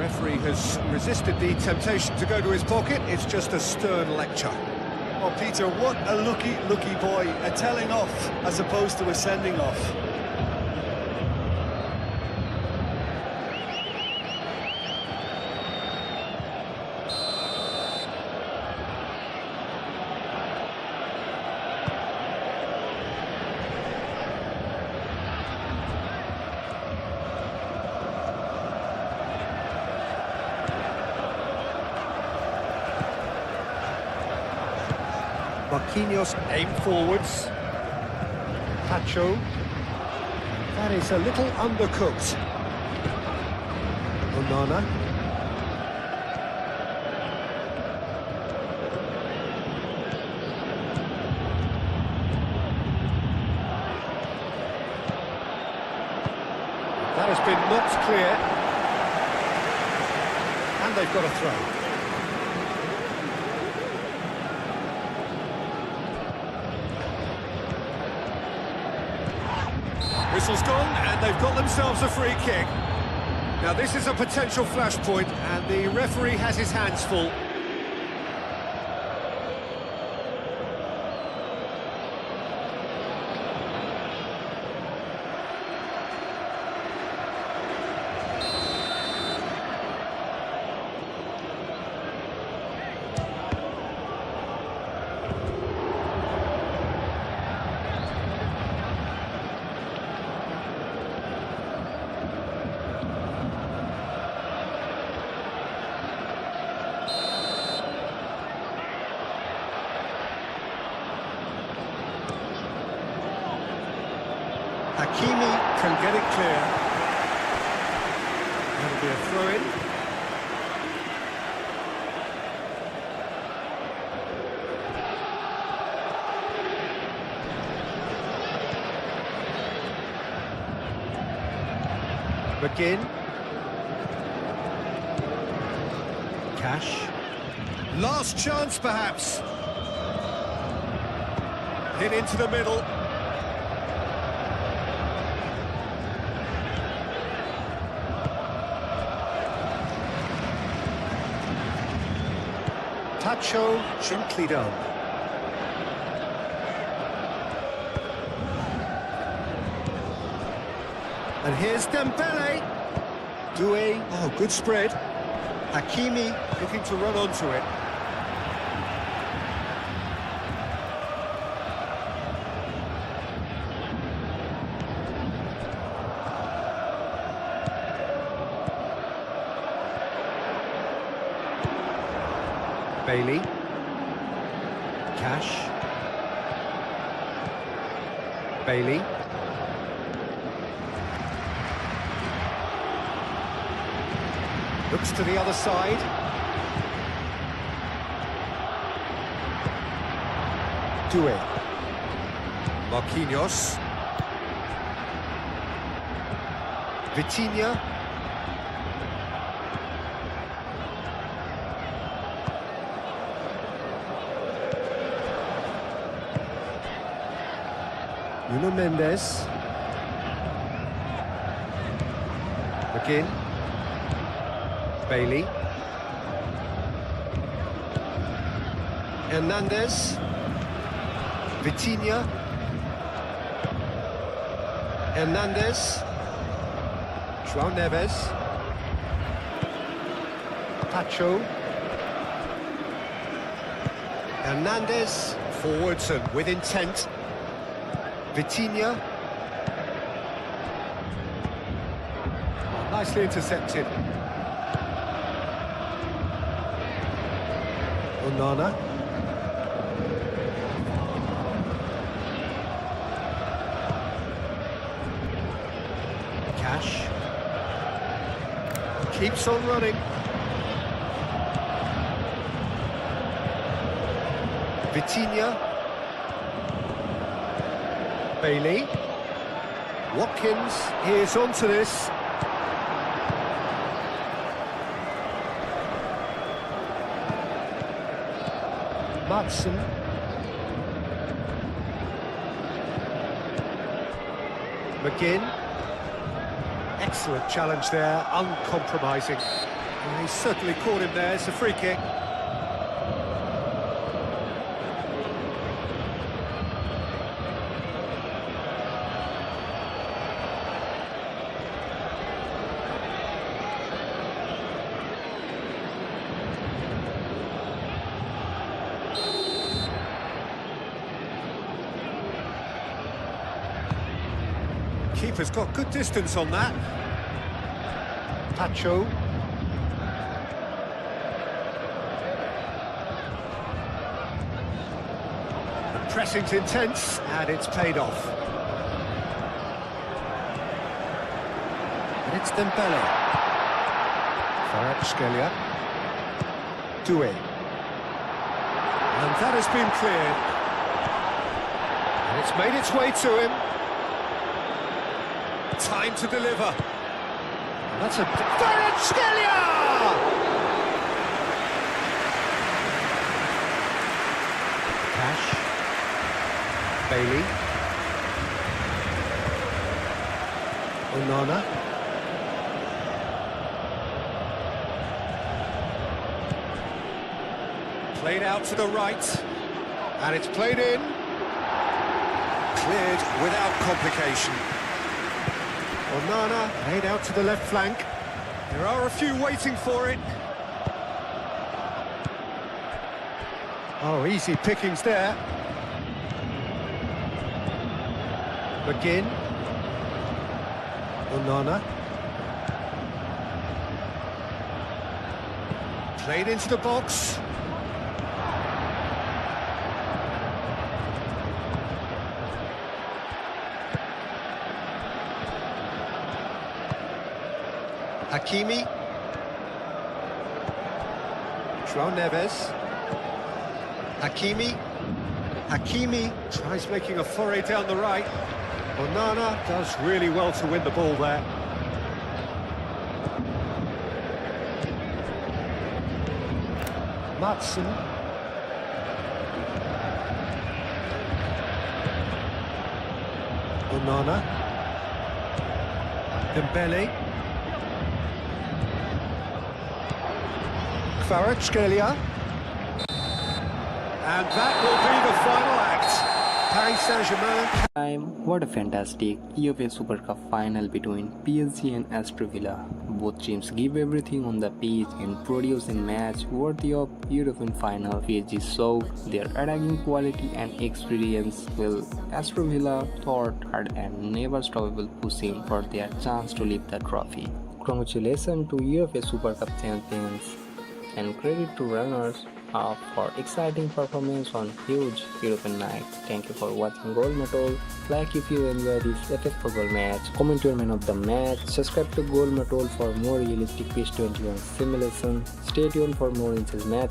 [SPEAKER 2] Referee has resisted the temptation to go to his pocket. It's just a stern lecture.
[SPEAKER 3] Oh, Peter, what a lucky boy. A telling off as opposed to a sending off.
[SPEAKER 2] Marquinhos aim forwards. Pacho. That is a little undercooked. Onana. That has been knocked clear. And they've got a throw. Whistle's gone, and they've got themselves a free kick. Now this is a potential flashpoint, and the referee has his hands full. Hakimi can get it clear. That'll be a throw-in. McGinn. Cash. Last chance, perhaps. Hit into the middle. Pacho gently done. And here's Dembele. Doué. Oh, good spread. Hakimi looking to run onto it. Bailey. Cash. Bailey. Looks to the other side. Doué. Marquinhos. Vitinha. Nuno Mendes. McGinn. Bailey. Hernandez. Vitinha. Hernandez. João Neves. Pacho. Hernandez. Forwards and with intent. Vitinha. Nicely intercepted. Onana. Cash. Keeps on running. Vitinha. Bailey. Watkins is onto this. Madsen. McGinn. Excellent challenge there, uncompromising. And he's certainly caught him there. It's a free kick. Keeper's got good distance on that. Pacho. The pressing's intense, and it's paid off. And it's Dembele. Kvaratskhelia. Doué. And that has been cleared. And it's made its way to him. Time to deliver. And that's a... Kvaratskhelia! Cash. Bailey. Onana. Played out to the right. And it's played in. Cleared without complication. Onana laid out to the left flank. There are a few waiting for it. Oh, easy pickings there. McGinn. Onana. Played into the box. Hakimi. João Neves. Hakimi. Hakimi tries making a foray down the right. Onana does really well to win the ball there. Matson. Onana. Dembele. Kvaratskhelia. And that will be the final act. Paris Saint-Germain.
[SPEAKER 1] What a fantastic UEFA Super Cup final between PSG and Aston Villa. Both teams give everything on the pitch and produce a match worthy of European final. PSG showed their attacking quality and experience, while Aston Villa thought hard and never stoppable pushing for their chance to lift the trophy. Congratulations to UEFA Super Cup champions and credit to runners up for exciting performance on huge European night. Thank you for watching GoalMatol. Like if you enjoy this epic football match, comment your man of the match, subscribe to GoalMatol for more realistic PES 21 simulation. Stay tuned for more inches matches.